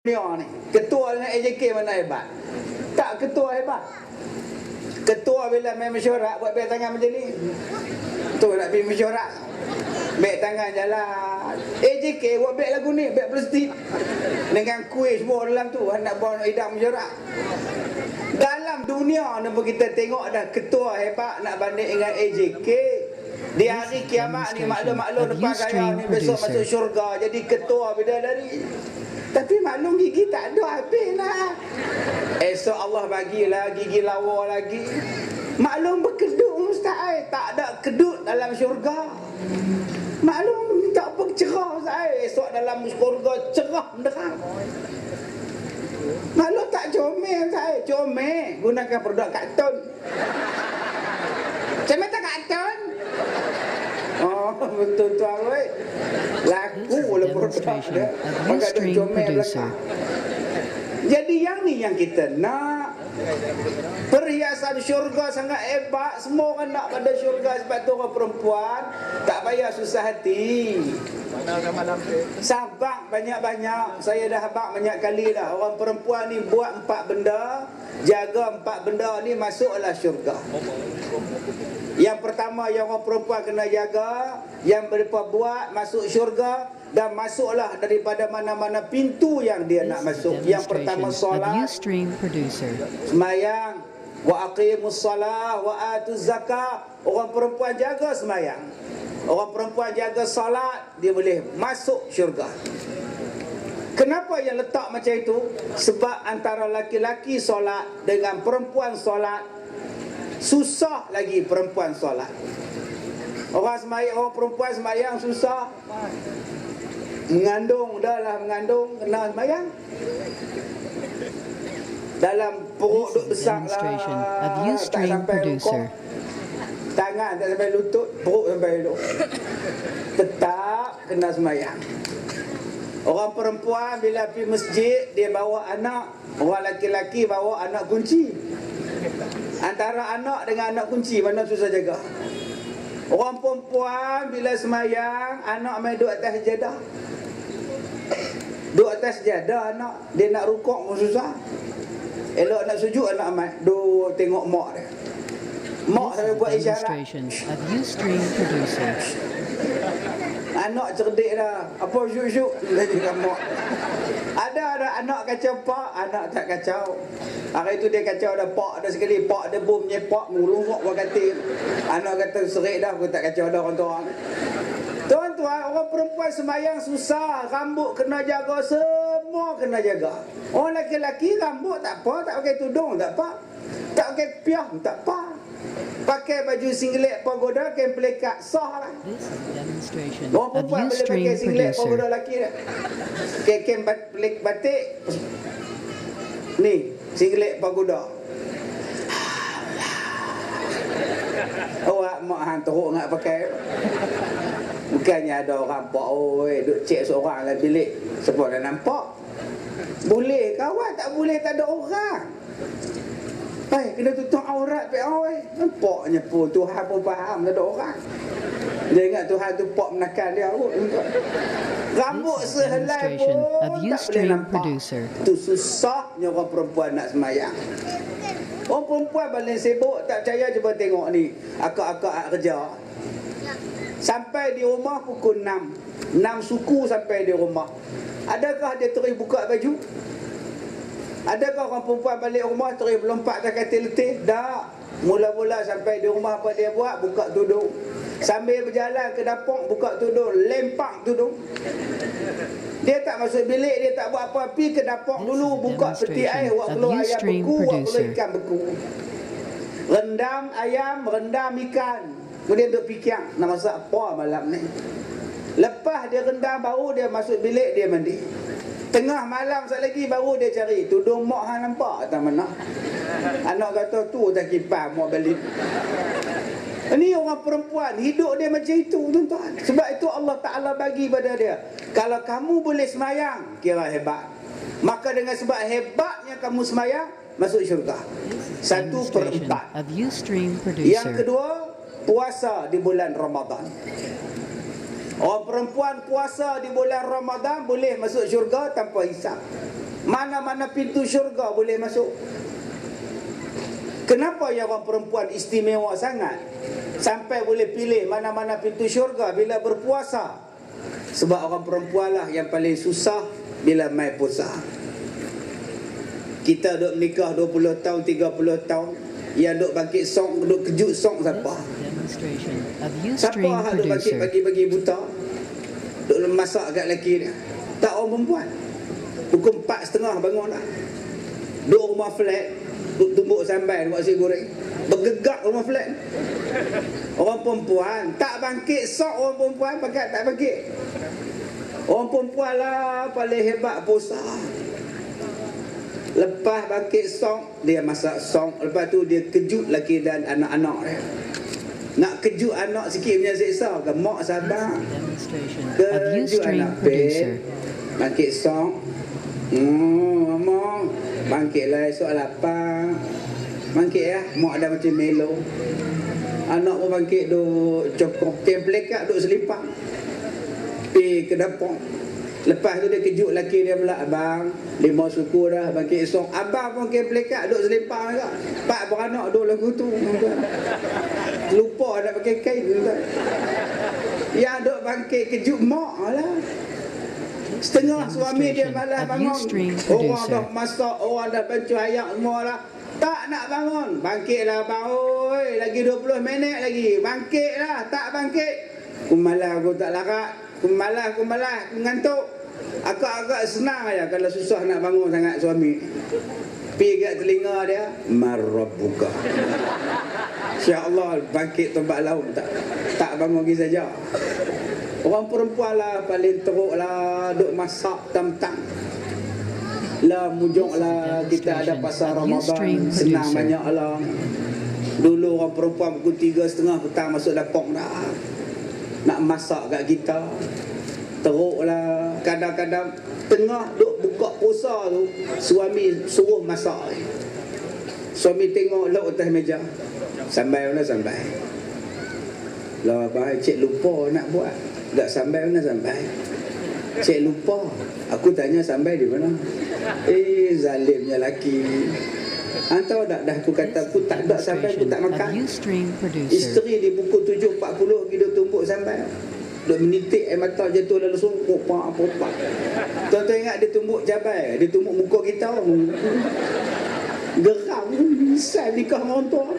dunia ni. Ketua dengan AJK mana hebat? Tak ketua hebat. Ketua bila main mesyuarat buat baik tangan macam ni. Tu nak pergi mesyuarat. Baik tangan jalan. AJK buat baik lagu ni, baik plastik. Dengan kuih semua dalam tu, nak bawa nak hidang mesyuarat. Dalam dunia ni kita tengok dah ketua hebat nak banding dengan AJK. Di hari kiamat ni maklum-maklum depan saya ni besok masuk syurga jadi ketua bidadari. Tapi maklum gigi tak ada habis lah. Esok Allah bagilah gigi lawa lagi. Maklum berkedut Ustaz, tak ada kedut dalam syurga. Maklum tak apa cerah Ustaz, esok dalam syurga cerah menerang. Maklum tak comel Ustaz, comel gunakan produk kartun. Comel tak kartun? Oh, betul tuan oi. Laku lah produk dia. Pakai duit comel belakang. Jadi yang ni yang kita nak. Perhiasan syurga sangat hebat. Semua orang nak pada syurga. Sebab tu orang perempuan tak payah susah hati. Sabar banyak-banyak. Saya dah habaq banyak kali dah. Orang perempuan ni buat 4 benda, jaga 4 benda ni, masuklah syurga. Yang pertama yang orang perempuan kena jaga, yang mereka buat masuk syurga, dan masuklah daripada mana-mana pintu yang dia nak masuk. Yang pertama solat, semayang, wa aqimus salah wa atuz zakah. Orang perempuan jaga semayang, orang perempuan jaga solat, dia boleh masuk syurga. Kenapa yang letak macam itu? Sebab antara laki-laki solat dengan perempuan solat, susah lagi perempuan solat. Orang semayang, orang perempuan semayang susah. Mengandung, dah lah mengandung, kena semayang. Dalam perut duk besar lah, tak sampai rukuk. Tangan tak sampai lutut, perut sampai lutut. Tetap kena semayang. Orang perempuan bila pergi masjid, dia bawa anak. Orang laki-laki bawa anak kunci. Antara anak dengan anak kunci, mana susah jaga? Orang perempuan bila semayang, anak main duduk atas sejadah. Duduk atas sejadah anak, dia nak rukuk pun susah. Elok nak sujud anak amat, duduk tengok mak dia. Mak sampai buat isyarat. Anak cerdik dah. Apa syuk-syuk? Dia juga mak. Ada anak kacau pak, anak tak kacau. Hari tu dia kacau dah pak dah sekali. Pak dia bom nyepak, murungok berkati. Anak kata serik dah, aku tak kacau dah orang-orang. Tuan-tuan, orang perempuan semayang susah. Rambut kena jaga, semua kena jaga. Orang lelaki rambut tak apa, tak pakai tudung tak apa, tak pakai piah tak apa. Pakai baju singlet pagoda, kain pelikat, sah lah. Orang perempuan boleh pakai singlet pagoda lelaki dah. Kain batik, ni singlet pagoda. Awak mak hang teruk nak pakai. Bukannya ada orang pak oi duk cek seorang dalam bilik. Sebab dah nampak. Boleh kawan, tak boleh tak ada orang. Kena tutup aurat pe oi. Nampaknya pun Tuhan pun faham tak ada orang. Dia ingat Tuhan tu pak menakan dia kot. Rambut sehelai pun tak boleh nampak. Tu susahnya orang perempuan nak semayang. Orang perempuan paling sibuk, tak percaya cuba tengok ni. Akak-akak kerja. Sampai di rumah pukul 6. 6 suku sampai di rumah. Adakah dia terus buka baju? Adakah orang perempuan balik rumah terus melompat ke katil letih? Tak. Mula-mula sampai di rumah apa dia buat? Buka tudung. Sambil berjalan ke dapur, buka tudung, lempak tudung. Dia tak masuk bilik, dia tak buat apa, pergi ke dapur dulu, buka peti air, buat keluar ayam beku, buat keluar ikan beku. Rendam ayam, rendam ikan. Kemudian duk fikir nak masak apa malam ni. Lepas dia rendam, baru dia masuk bilik, dia mandi. Tengah malam sekali lagi baru dia cari tudung mak hang nampak tak mana. Anak kata tu tak kipas mak balik. Ini orang perempuan hidup dia macam itu tuan-tuan. Sebab itu Allah Ta'ala bagi pada dia, kalau kamu boleh semayang, kira hebat. Maka dengan sebab hebatnya kamu semayang, masuk syurga. 1/4. Yang kedua, puasa di bulan Ramadan. Orang perempuan puasa di bulan Ramadan boleh masuk syurga tanpa hisap. Mana-mana pintu syurga boleh masuk. Kenapa yang orang perempuan istimewa sangat sampai boleh pilih mana-mana pintu syurga bila berpuasa? Sebab orang perempuan lah yang paling susah bila mai puasa. Kita duk menikah 20 tahun, 30 tahun, yang duk bangkit song, duk kejut song siapa? Siapa hak duk bangkit pagi-pagi buta? Duk masak kat lelaki dia? Tak, orang perempuan. Pukul 4:30 bangun lah. Duk rumah flat, duk tumbuk sambal, buat nasi goreng. Bergegak rumah flat. Orang perempuan tak bangkit sok, orang perempuan pakat tak bangkit. Orang perempuan lah paling hebat puasa. Lepas bangkit sok, dia masak sok. Lepas tu dia kejut lelaki dan anak-anak dia. Nak kejut anak sikit punya seksa ke? Mak sabar. Kejut anak pet. Bangkit sok. Mama, bangkitlah esok lapar. Bangkit ya, mak dah macam melo. Anak pun bangkit duk cokok kemplekat duk selipang. Pergi ke dapur. Lepas tu dia kejut lelaki dia pula, abang 5 suku dah bangkit esok. Abang pun kemplekat duk selipang juga. Pak beranak duk lagu tu. Lupa nak pakai kain. Yang duk bangkit kejut mak lah. Setengah suami dia malas bangun. Orang dah masak, orang dah bancuh ayak semua lah. Tak nak bangun. Bangkitlah abang. Oi, lagi 20 minit lagi. Bangkitlah. Tak bangkit. Aku malas, aku tak larat. Aku malas, aku ngantuk. Agak-agak senang aja kalau susah nak bangun sangat suami. Pergi kat telinga dia, marabbuka. Insya-Allah bangkit tempat laut tak bangun lagi saja. Orang perempuan lah paling teruk lah, duk masak tam-tam. Lah mujung lah kita ada pasar Ramadan, senang banyak lah. Dulu orang perempuan pukul 3:30 petang masuk dapur dah. Nak masak kat kita. Teruk lah. Kadang-kadang tengah duk buka puasa tu, suami suruh masak. Suami tengok lauk atas meja. Sambai mana sambai. Lah abang, cik lupa nak buat. Tak sambai mana sambai. Cik lupa. Aku tanya sambai di mana. Zalimnya laki. Tahu tak, dah aku kata aku tak ada sampai, aku tak makan. Isteri di pukul 7.40 pergi duk tumbuk sampai. Duk menitik air mata jatuh lalu sungguh popak. Tuan-tuan ingat dia tumbuk cabai, dia tumbuk muka kita. Geram, misal nikah orang tua.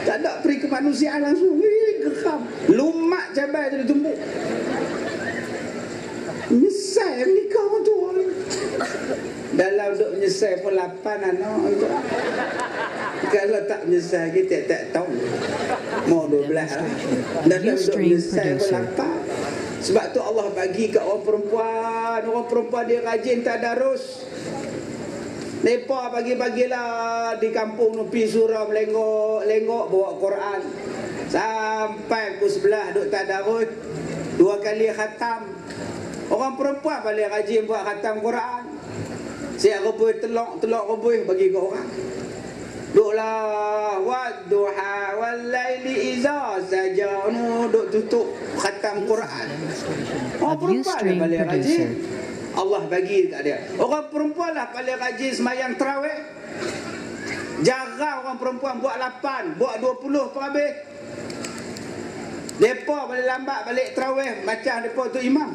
Tak ada peri kemanusiaan langsung. Geram. Lumak cabai tu dia tumbuk. Misal nikah orang tua. Dalam duk menyesal pun 8 anak. Kalau tak menyesal kita tak tahu. Mau 12 lah. Dalam duk menyesal pun 8. Sebab tu Allah bagi kat orang perempuan. Orang perempuan dia rajin tadarus. Mereka pagi-pagilah di kampung tu pergi surau melengok bawa Quran. Sampai pukul 11 duk tadarus. 2 kali khatam. Orang perempuan paling rajin buat khatam Quran. Siap rebus telok rebus bagi ke orang. Duklah wadduha wal laili iza saja duk tutup khatam Quran. Orang perempuan lah paling rajin. Allah bagi kat dia. Orang perempuan lah paling rajin sembahyang tarawih. Jarang orang perempuan buat 8, buat 20 pun habis. Depa balik lambat balik tarawih macam depa tu imam.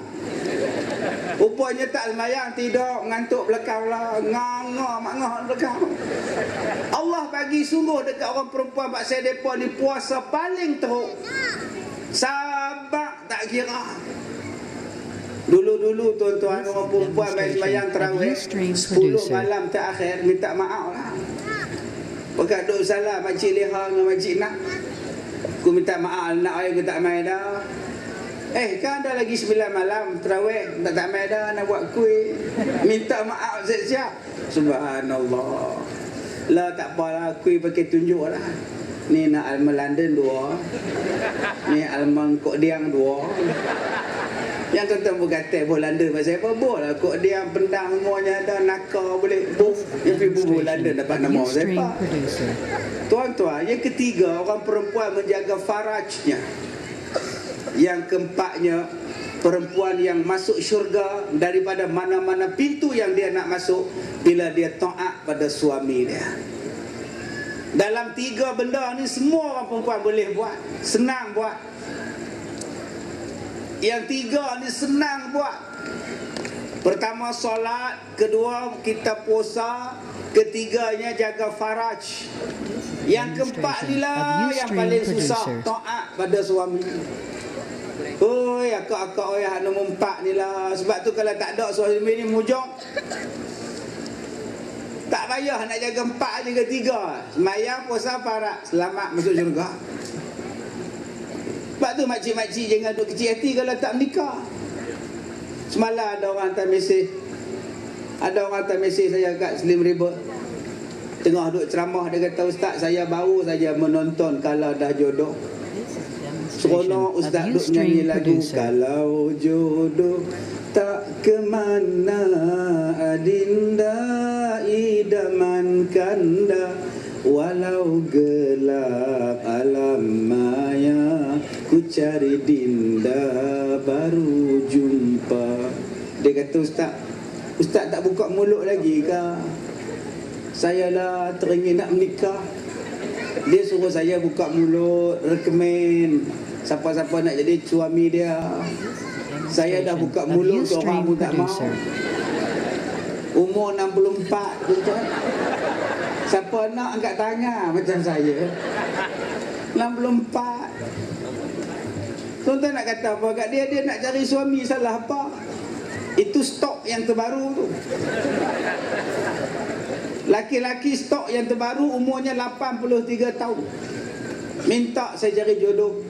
Rupanya tak sembahyang, tidur mengantuk belakang lah, nganga mangah belakang. Allah bagi sungguh dekat orang perempuan pasal depa ni puasa paling teruk. Sabar tak kira. Dulu-dulu tuan-tuan orang perempuan main sembahyang tarawih 10 malam terakhir minta maaf lah. Pekat duk salah makcik Leha dengan makcik Nak. Aku minta maaf nak aku tak main dah. Kan dah lagi 9 malam tarawih, tak main dah nak buat kuih. Minta maaf siap-siap. Subhanallah. Lah tak apalah, kuih pakai tunjuk lah. Ni nak alman London 2. Ni alman Kok Diang 2. Yang tuan-tuan berkata boh London pasal apa? Boh lah Kok Diang pendang semuanya ada nakar boleh boh. Yang pergi London dapat nama siapa? Tuan-tuan, yang ketiga orang perempuan menjaga farajnya. Yang keempatnya perempuan yang masuk syurga daripada mana-mana pintu yang dia nak masuk bila dia taat pada suami dia. Dalam 3 benda ni semua orang perempuan boleh buat, senang buat. Yang 3 ni senang buat. Pertama solat, kedua kita puasa, ketiganya jaga faraj. Yang keempat ni lah yang paling susah, taat pada suami. Oi, akak-akak oi hak nombor 4 ni lah. Sebab tu kalau tak ada suami ni mujung, tak payah nak jaga 4 je ke 3. Sembahyang, puasa, faraj, selamat masuk syurga. Sebab tu makcik-makcik jangan duduk kecil hati kalau tak menikah. Semalam ada orang hantar mesej. Ada orang hantar mesej saya kat Slim River. Tengah duduk ceramah, dia kata, "Ustaz, saya baru saja menonton Kalau Dah Jodoh. Seronok Ustaz duduk nyanyi lagu Kalau Jodoh tak kemana adinda idaman kanda, walau gelap alam maya ku cari dinda baru jumpa." Dia kata, Ustaz tak buka mulut lagi ke? Saya lah teringin nak menikah. Dia suruh saya buka mulut, rekomen siapa-siapa nak jadi suami dia. Saya dah buka mulut, orang pun tak mau. Umur 64, tuan-tuan. Siapa nak angkat tangan macam saya? 64. Tuan-tuan nak kata apa kat dia? Dia nak cari suami, salah apa? Itu stok yang terbaru tu. Laki-laki stok yang terbaru umurnya 83 tahun. Minta saya cari jodoh.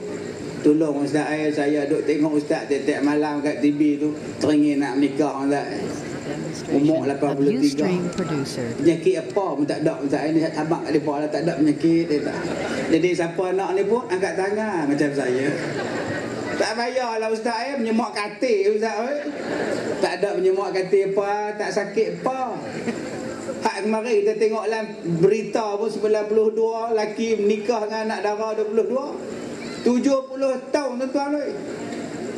Tolong Ustaz, saya duk tengok Ustaz tiap-tiap malam kat TV tu, teringin nak menikah Ustaz. Umur 83. Penyakit apa pun tak ada Ustaz. Ini abang kat depa lah tak ada penyakit dia tak. Jadi siapa nak ni pun angkat tangan macam saya. Tak payahlah Ustaz menyemak katil Ustaz. Tak ada menyemak katil apa, tak sakit apa. Hak kemarin kita tengok dalam berita pun 92 lelaki menikah dengan anak dara 22. 70 tahun tuan-tuan.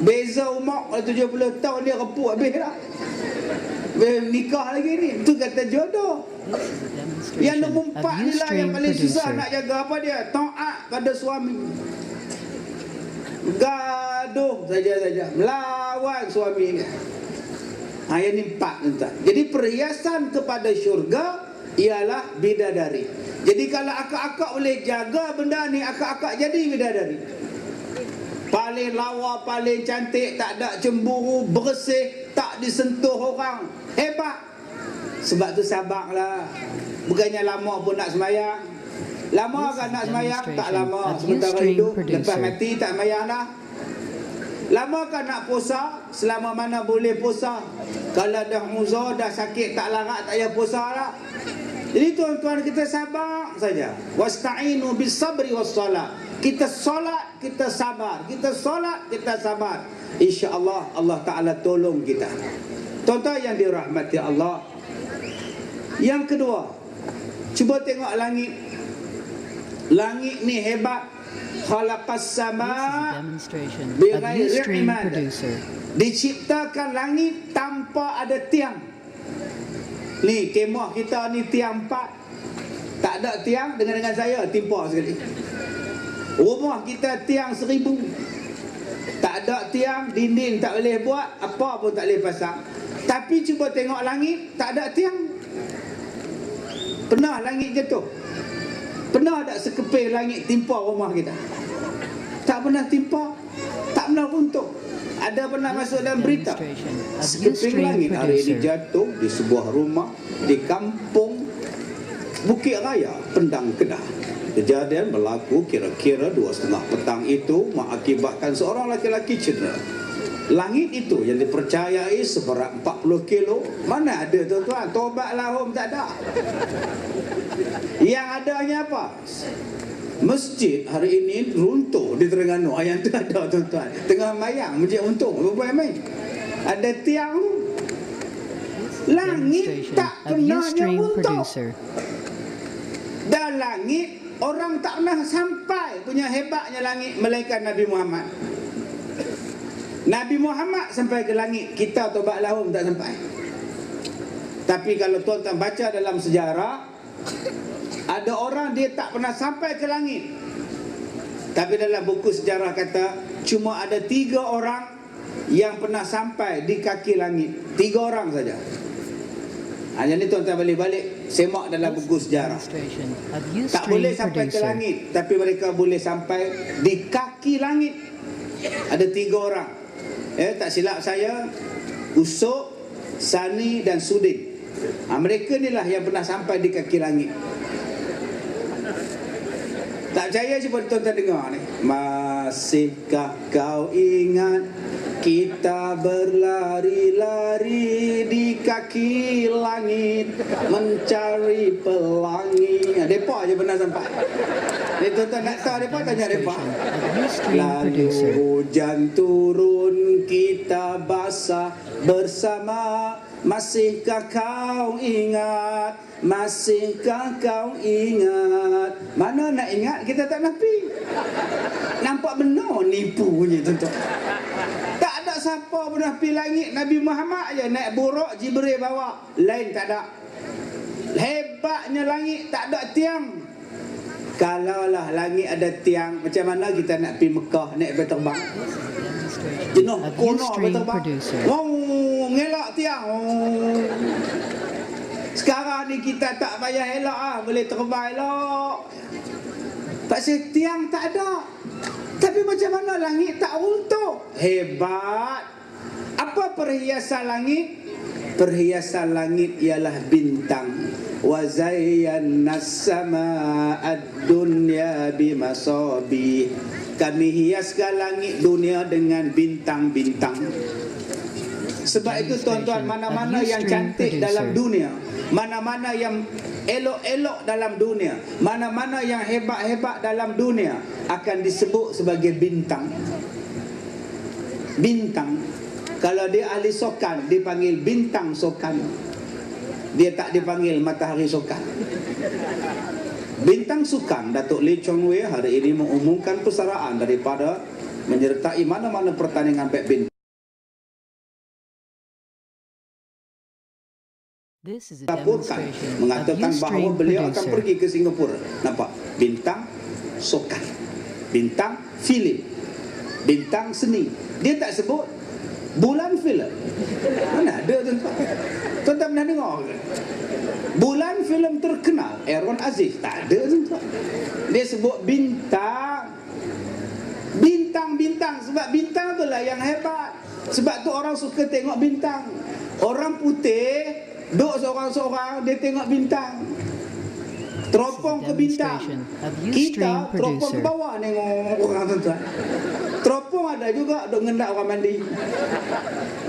Beza umur kalau 70 tahun dia repuk habis dah. Nikah lagi ni. Itu kata jodoh. Yang nombor 4 ni lah yang paling susah nak jaga apa dia? Taat pada suami. Gaduh saja-saja, melawan suami dia. Yang ni 4 tuan. Jadi perhiasan kepada syurga ialah bidadari. Jadi kalau akak-akak boleh jaga benda ni, akak-akak jadi bidadari. Paling lawa, paling cantik, tak ada cemburu, bersih, tak disentuh orang. Hebat. Sebab tu sabarlah. Bukannya lama pun nak sembahyang. Lama kan nak sembahyang? Tak lama. Sementara hidup, lepas mati tak sembahyang dah. Lama kan nak puasa? Selama mana boleh puasa. Kalau dah uzur, dah sakit, tak larat, tak payah puasa dah. Jadi tuan-tuan, kita sabar saja. Wasta'inu bis sabri was salat. Kita solat, kita sabar. Kita solat, kita sabar. InsyaAllah Allah Ta'ala tolong kita. Tuan-tuan yang dirahmati Allah. Yang kedua, cuba tengok langit. Langit ni hebat. Khalaqas sama bighairi imad. Diciptakan langit tanpa ada tiang. Ni kemah kita ni tiang 4. Tak ada tiang, dengan saya timpa sekali. Rumah kita tiang 1000. Tak ada tiang, dinding tak boleh buat, apa pun tak boleh pasang. Tapi cuba tengok langit, tak ada tiang. Pernah langit jatuh? Pernah tak sekeping langit timpa rumah kita? Tak pernah timpa, tak pernah runtuh. Ada pernah masuk dalam berita sekeping langit hari ini jatuh di sebuah rumah di kampung Bukit Raya, Pendang, Kedah. Kejadian berlaku kira-kira 2:30 petang itu mengakibatkan seorang laki-laki cedera. Langit itu yang dipercayai seberat 40 kilo, mana ada tuan-tuan? Tobat lahum tak ada. Yang adanya apa? Masjid hari ini runtuh di Terengganu. Yang tu ada tuan-tuan. Tengah mayang masjid runtuh. Apa main? Ada tiang. Langit tak pernah runtuh. Dan langit orang tak pernah sampai punya hebatnya langit melainkan Nabi Muhammad. Nabi Muhammad sampai ke langit, kita tobat lahum tak sampai. Tapi kalau tuan-tuan baca dalam sejarah, ada orang dia tak pernah sampai ke langit. Tapi dalam buku sejarah kata cuma ada 3 orang yang pernah sampai di kaki langit. 3 orang saja. Jadi tuan-tuan balik-balik semak dalam buku sejarah. Tak boleh sampai ke langit, tapi mereka boleh sampai di kaki langit. Ada 3 orang. Tak silap saya, Usop, Sani dan Sudin. Mereka inilah yang pernah sampai di kaki langit. Tak percaya cuba tuan-tuan dengar ni. Masihkah kau ingat kita berlari-lari di kaki langit mencari pelangi. Depa je pernah sampai. Tuan-tuan nak tahu depa, tanya depa. Lalu hujan turun, kita basah bersama. Masihkah kau ingat? Masihkah kau ingat? Mana nak ingat, kita tak nak pergi. Nampak benar nipunya tuan-tuan. Tak ada siapa pernah pergi langit. Nabi Muhammad je naik buruk, Jibril bawa. Lain tak ada. Hebatnya langit, tak ada tiang. Kalaulah langit ada tiang, macam mana kita nak pergi Mekah naik berterbang? Jenuh kono berterbang. Ngelak tiang. Sekarang ni kita tak payah elak boleh terbang elok. Pasal tiang tak ada. Tapi macam mana langit tak runtuh? Hebat. Apa perhiasan langit? Perhiasan langit ialah bintang. Wa zayyana as-samaa'a ad-dunya bimasabih. Kami hiaskan langit dunia dengan bintang-bintang. Sebab itu tuan-tuan, mana-mana yang cantik dalam dunia, mana-mana yang elok-elok dalam dunia, mana-mana yang hebat-hebat dalam dunia akan disebut sebagai bintang. Bintang. Kalau dia ahli sokan, dipanggil bintang sokan. Dia tak dipanggil matahari sokan. Bintang sukan Datuk Lee Chong Wei hari ini mengumumkan persaraan daripada menyertai mana-mana pertandingan badminton. Laporkan mengatakan bahawa beliau akan pergi ke Singapura. Nampak? Bintang sokan, bintang filem, bintang seni. Dia tak sebut bulan filem. Mana ada tuan-tuan? Tuan-tuan pernah dengar ke? Bulan filem terkenal Aaron Aziz. Tak ada tuan-tuan. Dia sebut bintang. Bintang-bintang. Sebab bintang tu lah yang hebat. Sebab tu orang suka tengok bintang. Orang putih duduk seorang-seorang, dia tengok bintang. Teropong ke bintang. Kita teropong ke bawah tengok orang tuan-tuan. Teropong ada juga duduk ngendak orang mandi.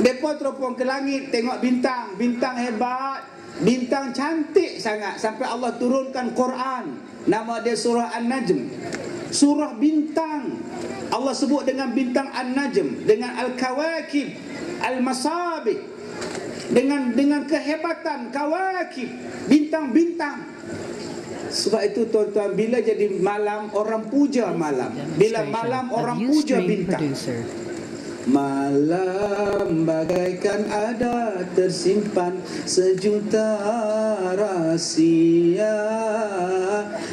Mereka teropong ke langit tengok bintang. Bintang hebat. Bintang cantik sangat. Sampai Allah turunkan Quran. Nama dia surah An-Najm. Surah bintang. Allah sebut dengan bintang An-Najm, dengan Al-Kawakib, Al-Masabih, dengan kehebatan kawakib, bintang-bintang. Sebab itu tuan-tuan, bila jadi malam orang puja malam, bila malam orang puja bintang. Malam bagaikan ada tersimpan sejuta rahsia.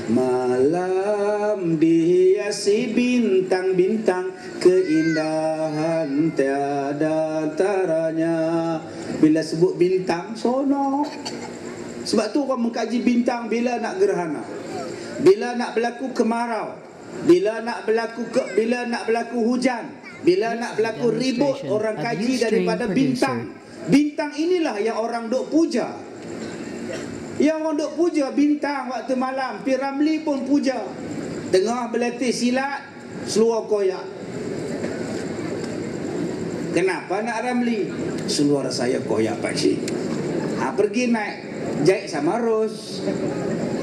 Malam dihiasi bintang-bintang, keindahan tiada taranya. Bila sebut bintang, sono. Sebab tu orang mengkaji bintang bila nak gerhana, bila nak berlaku kemarau, bila nak berlaku hujan, bila nak berlaku ribut, orang kaji daripada bintang. Bintang inilah yang orang duk puja. Yang orang duk puja bintang waktu malam. Pi Ramli pun puja. Tengah berlatih silat, seluar koyak. Kenapa nak Ramli? Seluar saya koyak pakcik. Pergi naik jahit sama Ros.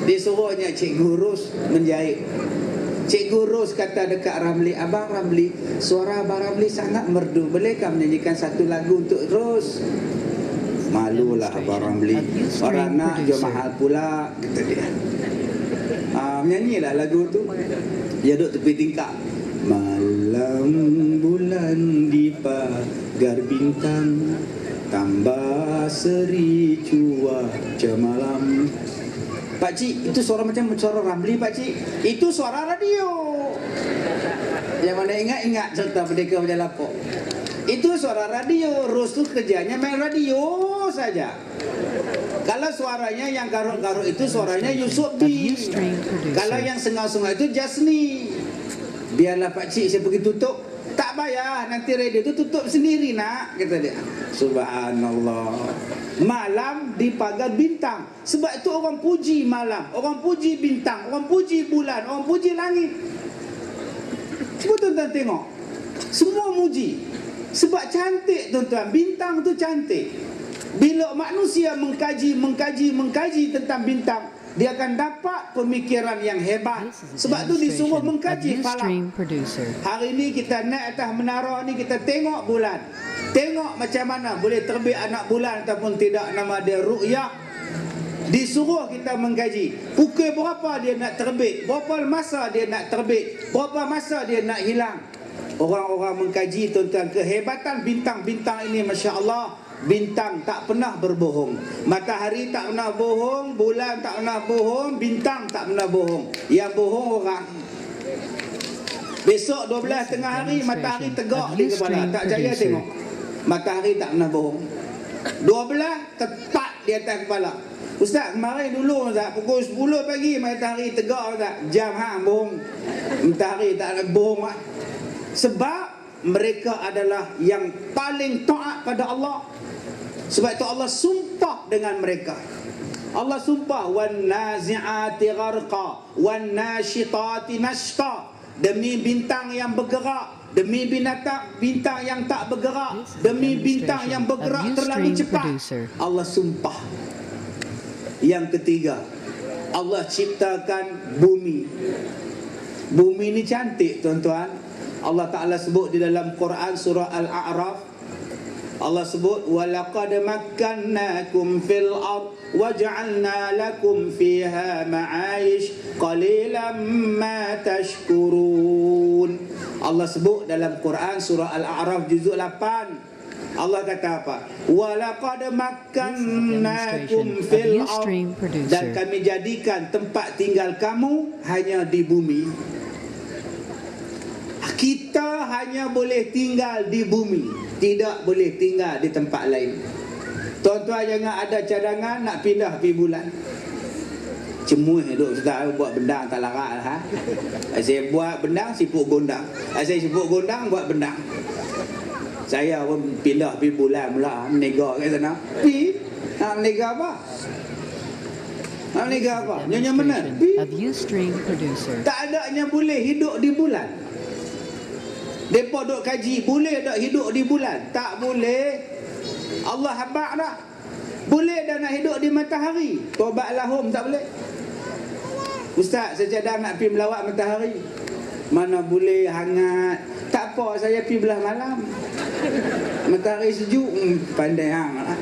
Dia suruhnya Cikgu Ros menjahit. Cikgu Ros kata dekat Ramli, Abang Ramli, suara Abang Ramli sangat merdu. Bolehkah menyanyikan satu lagu untuk Ros? Malulah Abang Ramli. Orang nak jual mahal pula, kata dia. Menyanyilah lagu tu. Dia duduk tepi tingkap. Malam bulan di pagar bintang, tambah seri cuaca malam. Pakcik, itu suara macam suara Ramli, pakcik. Itu suara radio. Yang mana ingat cerita Merdeka Meja Lapok. Itu suara radio. Ros tu kerjanya main radio saja. Kalau suaranya yang garuk-garuk itu suaranya Yusuf B. Kalau yang sengau-sengau itu Jasni. Biarlah pakcik saya pergi tutup. Tak payah, nanti radio itu tutup sendiri nak, kata dia. Subhanallah. Malam di pagar bintang. Sebab itu orang puji malam, orang puji bintang, orang puji bulan, orang puji langit. Cuba tuan-tuan tengok. Semua muji. Sebab cantik tuan-tuan, bintang tu cantik. Bila manusia mengkaji tentang bintang, dia akan dapat pemikiran yang hebat. Sebab tu disuruh mengkaji falak. Hari ni kita naik atas menara ni, kita tengok bulan. Tengok macam mana boleh terbit anak bulan ataupun tidak, nama dia ru'yah. Disuruh kita mengkaji. Pukul berapa dia nak terbit, berapa masa dia nak terbit, berapa masa dia nak hilang. Orang-orang mengkaji tuan-tuan kehebatan bintang-bintang ini, Masya Allah. Bintang tak pernah berbohong, matahari tak pernah bohong, bulan tak pernah bohong, bintang tak pernah bohong. Yang bohong orang. Besok 12 tengah hari matahari tegak di kepala, tak jaya tengok. Matahari tak pernah bohong. 12 tepat di atas kepala. Ustaz, kemarin dulu Ustaz, pukul 10 pagi matahari tegak Ustaz. Jam bohong. Matahari tak nak bohong. Sebab mereka adalah yang paling taat pada Allah. Sebab itu Allah sumpah dengan mereka. Allah sumpah, wan nazi'ati gharqa wan nashitati nashta. Demi bintang yang bergerak, demi bintang yang tak bergerak, demi bintang yang bergerak terlalu cepat. Allah sumpah. Yang ketiga, Allah ciptakan bumi. Bumi ini cantik tuan-tuan. Allah Ta'ala sebut di dalam Quran surah Al-A'raf. Allah sebut, walaqad makkannakum fil ard waja'alna lakum fiha ma'ayish qalilan ma tashkurun. Allah sebut dalam Quran surah Al-A'raf juzuk 8. Allah kata apa? Walaqad makkannakum fil ard, dan kami jadikan tempat tinggal kamu hanya di bumi. Kita hanya boleh tinggal di bumi, tidak boleh tinggal di tempat lain. Tuan-tuan jangan ada cadangan nak pindah pergi bulan. Cemuih duk Ustaz buat bendang tak larat ha. Saya buat bendang sibuk gondang. Saya sibuk gondang buat bendang. Saya pun pindah pergi bulan pula, menega kat sana. Pi, nak menega apa? Nak menega apa? Nyonya mana? Tak adanya boleh hidup di bulan. Mereka duk kaji, boleh tak hidup di bulan? Tak boleh. Allah habak dah. Boleh dah nak hidup di matahari. Tobat lahum tak boleh. Ustaz, saya cadang nak pergi melawat matahari. Mana boleh, hangat. Tak apa, saya pergi belah malam. Matahari sejuk, pandai hang lah.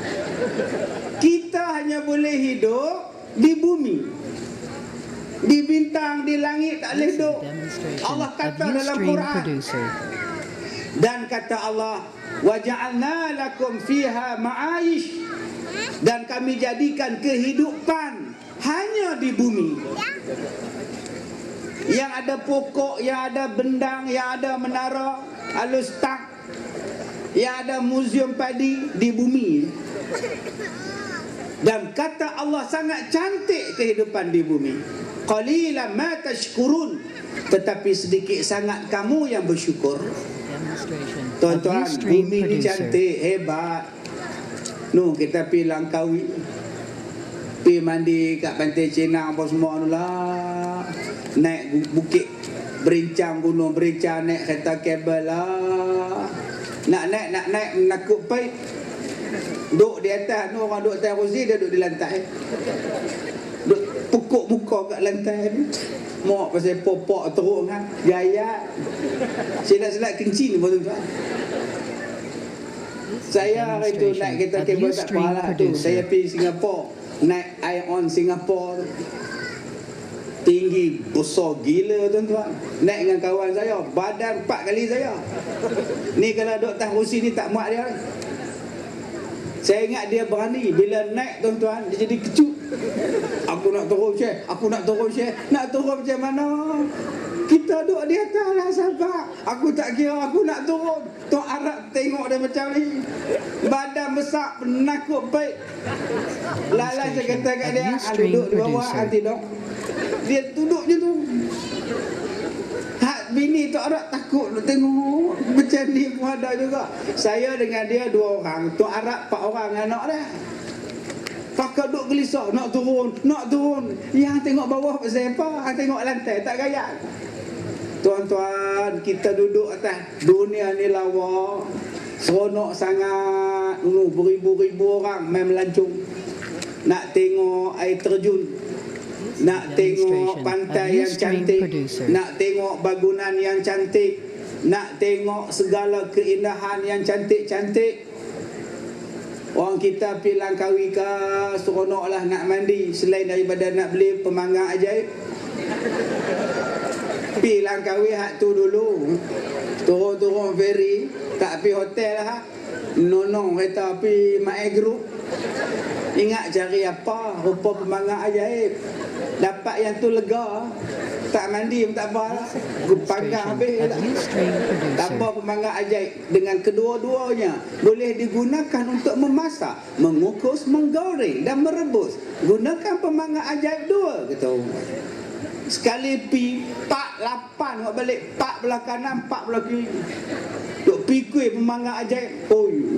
Kita hanya boleh hidup di bumi. Di bintang, di langit tak boleh hidup. Allah kata dalam Quran. Dan kata Allah, waja'alna lakum fiha ma'ayish, dan kami jadikan kehidupan hanya di bumi. Yang ada pokok, yang ada bendang, yang ada menara Al-Ustaq, yang ada muzium padi di bumi. Dan kata Allah, sangat cantik kehidupan di bumi. Qalilan ma tashkurun, tetapi sedikit sangat kamu yang bersyukur. Tuan-tuan, bumi ni cantik, hebat. Kita pergi Langkawi, pergi mandi kat pantai Cina apa semua tu lah. Naik bukit berincang, gunung berincang, naik kereta kabel lah. Nak naik menakut paip. Duduk di atas, orang duduk atas kursi, dia duduk di lantai. Duduk pukuk muka kat lantai ni. Mak pasal popok teruk kan, gaya. Silat-silat kencing pun tuan. Saya hari tu naik kereta kabel tak kuala tu. Saya pergi Singapura, naik Ion Singapura tu. tinggi besar gila tuan-tuan. Naik dengan kawan saya, badan 4 kali saya. Ni kalau duk atas kursi ni tak muat dia. Saya ingat dia berani. Bila naik tuan-tuan, dia jadi kecut. Aku nak turun Syekh, aku nak turun Syekh. Nak turun macam mana? Kita duduk di atas lah sahabat. Aku tak kira aku nak turun. Tok Arab tengok dia macam ni. Badan besar, penakut baik. Lalai saya kata kat dia, duduk di bawah, nanti dok. Dia duduk je tu. Hak bini Tok Arab takut nak tengok. Macam ni pun ada juga. Saya dengan dia 2 orang. Tok Arab 4 orang anak dia. Pakak duduk gelisah, nak turun, nak turun. Yang tengok bawah pasal apa? Yang tengok lantai, tak gaya. Tuan-tuan, kita duduk atas dunia ni lawa. Seronok sangat. Beribu-ribu orang main melancong. Nak tengok air terjun. Nak tengok pantai yang cantik. Nak tengok bangunan yang cantik. Nak tengok segala keindahan yang cantik-cantik. Orang kita pergi Langkawi ke, seronoklah nak mandi. Selain daripada nak beli pemangang ajaib, pergi Langkawi hak tu dulu. Turun-turun ferry, tak pergi hotel lah. Nonong kereta pergi Mae Group. Ingat cari apa? Rupa pemangang ajaib. Dapat yang tu lega. Tak mandi pun tak apa lah. Panggang habis lah. Tak apa pemangang ajaib. Dengan kedua-duanya boleh digunakan untuk memasak, mengukus, menggoreng dan merebus. Gunakan pemangang ajaib 2 gitu. Sekali pi 4-8 buat balik, 4 belah kanan, 4 belah kiri. Duk pikir pemangang ajaib. Oi.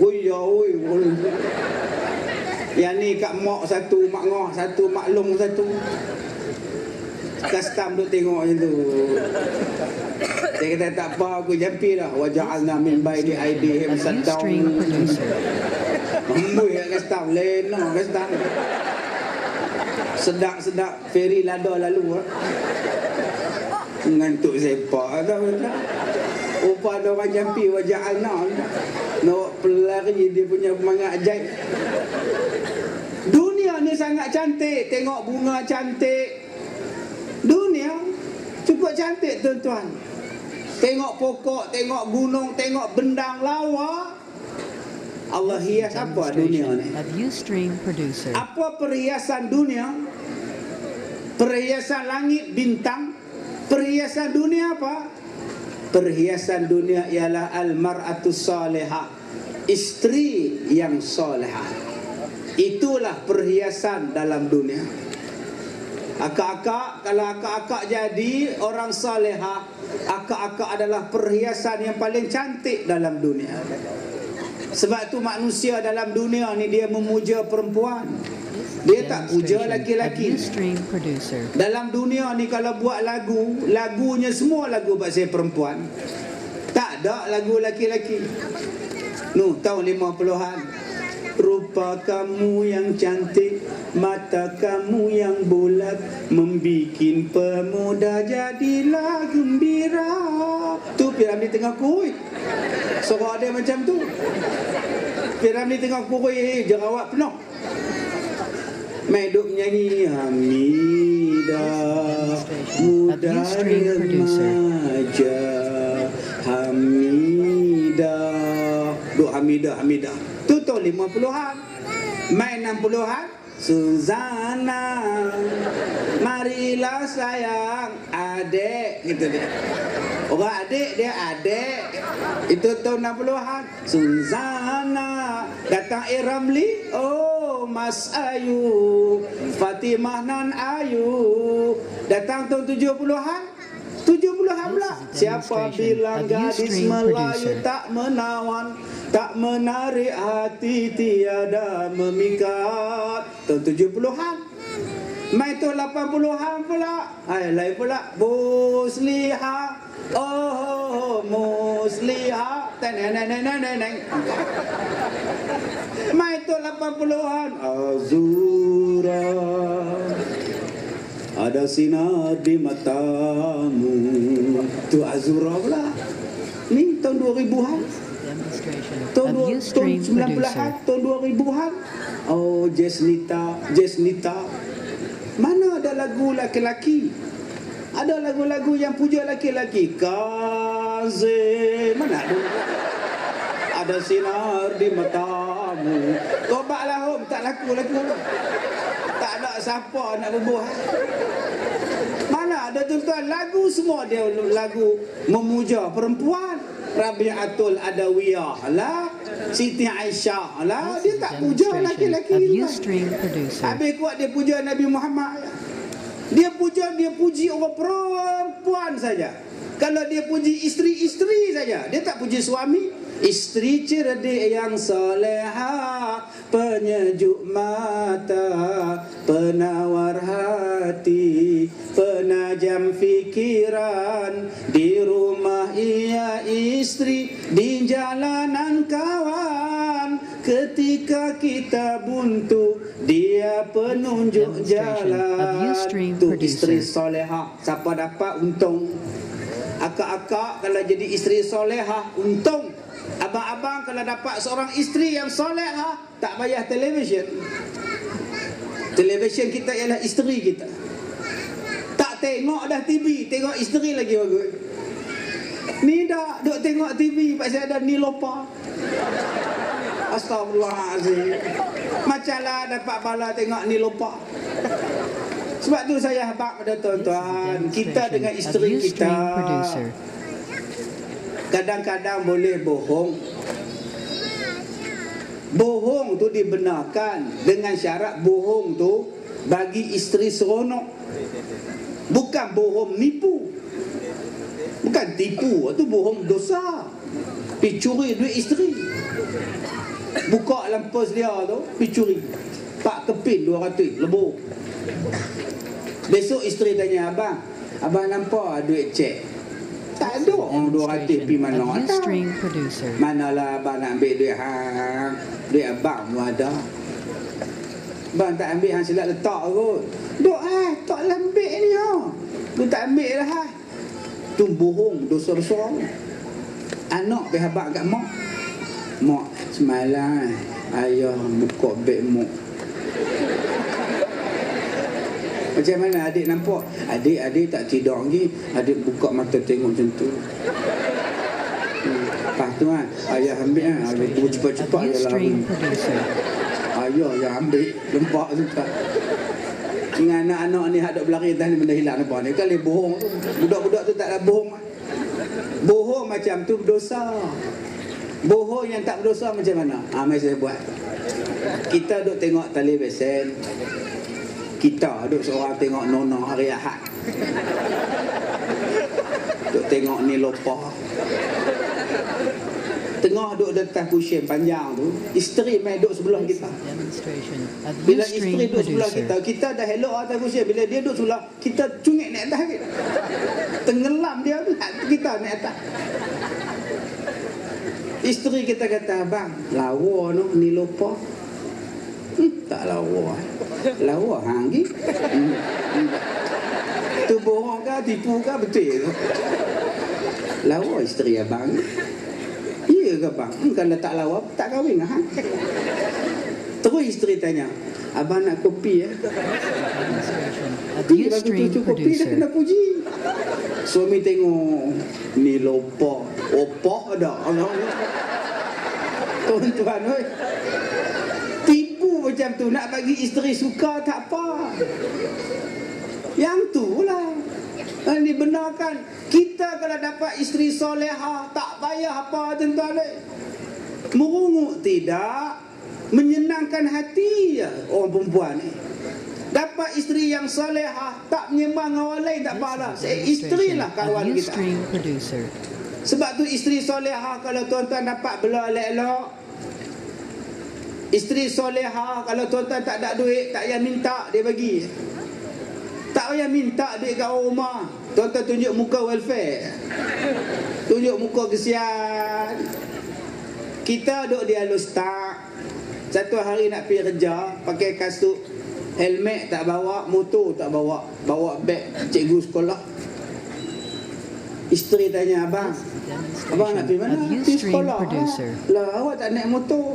Yang ni kat mak satu, mak ngoh satu, mak long satu. Custom duk tengok macam tu. Dia kata tak apa, aku jampi dah. Waja'alna min baini aidihim saddaw. Amboi kat custom, lena custom. Sedap-sedap ferry lada lalu. Ngantuk sepak tau. Rupa ada orang jampi waja'alna. Nak pelari dia punya pemangang ajaib. Dunia ni sangat cantik. Tengok bunga cantik. Dunia cukup cantik tuan-tuan. Tengok pokok, tengok gunung, tengok bendang lawa. Allah hias apa dunia ni? Apa perhiasan dunia? Perhiasan langit, bintang. Perhiasan dunia apa? Perhiasan dunia ialah al-mar'atus salihah, isteri yang salihah. Itulah perhiasan dalam dunia. Akak-akak, kalau akak-akak jadi orang salihah, akak-akak adalah perhiasan yang paling cantik dalam dunia. Sebab tu manusia dalam dunia ni dia memuja perempuan. Dia tak puja laki-laki. Dalam dunia ni kalau buat lagu, lagunya semua lagu pasal perempuan. Tak ada lagu laki-laki. Tahun 50-an. Rupa kamu yang cantik, mata kamu yang bulat, membikin pemuda jadilah gembira. Tu Piramli tengah kuih. Suara dia macam tu. Piramli tengah kuih, jerawat penuh. Main duk menyanyi Hamidah, muda remaja, Hamidah. Duk Hamidah. Tu tahun 50-an. Main 60-an. Suzana, marilah sayang, adik, gitu dia. Orang adik, dia adik. Itu tahun 60-an. Suzana, datang Ramli, oh Mas Ayu, Fatimah Nan Ayu. Datang tahun 70-an. 70-an pula. Siapa bilang gadis Melayu tak menawan, tak menarik hati, tiada memikat. Tahun 70-an. Mai tahun 80-an pula. Lain pula. Musliha, oh Musliha. Teneng. Mai tahun 80-an. Azura, ada sinar di matamu. Tu Azura pula. Ni tahun 2000-an. Tahun 90-an, tahun 2000-an. Oh, Jesnita. Mana ada lagu laki-laki? Ada lagu-lagu yang puja laki-laki. Kazim, mana ada? Ada sinar di matamu. Tobatlah hom, tak laku lagu. Tak ada siapa nak berbuah. Mana ada tuan-tuan, lagu semua dia lagu memuja perempuan. Rabi'atul Adawiyah lah, Siti Aisyah lah, dia tak puja laki-laki. Habis kuat dia puja Nabi Muhammad. Dia puji orang perempuan saja. Kalau dia puji isteri-isteri saja, dia tak puji suami. Isteri cerdik yang soleha, penyejuk mata, penawar hati, penajam fikiran. Di rumah ia istri, di jalanan kawan. Ketika kita buntu, dia penunjuk jalan. Tu isteri soleha. Siapa dapat untung. Akak-akak kalau jadi isteri soleha untung. Abang-abang kalau dapat seorang isteri yang soleha, tak payah televisyen. Televisyen kita ialah isteri kita. Tak tengok dah TV, tengok isteri lagi bagus. Ni dah duk tengok TV pasal ada Nilopa. Astagfirullahalazim. Macamlah dapat bala tengok Nilopa. Sebab tu saya habaq pada tuan-tuan, kita dengan isteri kita kadang-kadang boleh bohong. Bohong tu dibenarkan dengan syarat bohong tu bagi isteri seronok. Bukan bohong nipu. Bukan tipu, itu bohong dosa. Pergi curi duit isteri. Buka lampas dia tu, pergi curi. Pak kepin 200 lebur. Besok isteri tanya abang, abang nampak duit cek? Tak ada orang 200 pergi mana tak. Manalah abang nak ambil duit hang. Duit abang pun ada. Abang tak ambil hang silap letak kot. Duk tak ambil ni ha. Tu tak ambil lah ha. Tu bohong dosa besar. Anak pergi habaq kat mak. Mak semalam ayah buka beg mak. Macam mana adik nampak? Adik tak tidur lagi. Adik buka mata tengok macam tu. Lepas tu kan, ayah ambil kan. Ayah tunggu cepat-cepat je lah. Ayah yang ambil. Lempak tu tak. Dengan anak-anak ni hadap berlari atas ni benda hilang apa ni. Kali bohong tu. Budak-budak tu tak ada bohong. Bohong macam tu berdosa. Bohong yang tak berdosa macam mana? Mari saya buat. Kita duk tengok televisyen. Kita duk seorang tengok Nona hari Ahad. Duk tengok Nilopa. Tengah duk dekat kusen panjang tu, isteri main duk sebelah kita. Bila isteri duk sebelah kita, kita dah elok atas kusen. Bila dia duk sebelah, kita cungit naik atas kita. Tenggelam dia tu, kita naik atas. Isteri kita kata, abang, lawa no Nilopa. Tak lawa. Lawa hang lagi. Tu bohong ke, tipu ke, betul tu. Lawa isteri abang. Ya ke bang? Kalau tak lawa, tak kahwin lah. Terus isteri tanya, abang nak kopi ya? Kopi, bagi cucu kopi dah kena puji. Suami tengok, Nilopa. Opak dah. Tuan-tuan, oi. Tipu macam tu, nak bagi isteri suka tak apa. Yang tu lah yang dibenarkan. Kita kalau dapat isteri soleha, tak payah apa tuan-tuan. Merungut tidak, menyenangkan hati ya orang perempuan ni. Dapat isteri yang soleha, tak menyembah dengan orang lain, tak apalah. Isteri lah kawan kita. Sebab tu isteri soleha, kalau tuan-tuan dapat bela elok-elok. Isteri soleha, kalau tuan-tuan tak ada duit, tak payah minta, dia bagi. Tak payah minta duit kat orang rumah. Tuan-tuan tunjuk muka welfare. Tunjuk muka kesian. Kita duduk di halus tak. Satu hari nak pergi kerja, pakai kasut, helmet tak bawa, motor tak bawa, bawa beg cikgu sekolah. Isteri tanya, abang nak pergi mana? Pergi sekolah. Lah awak tak naik motor.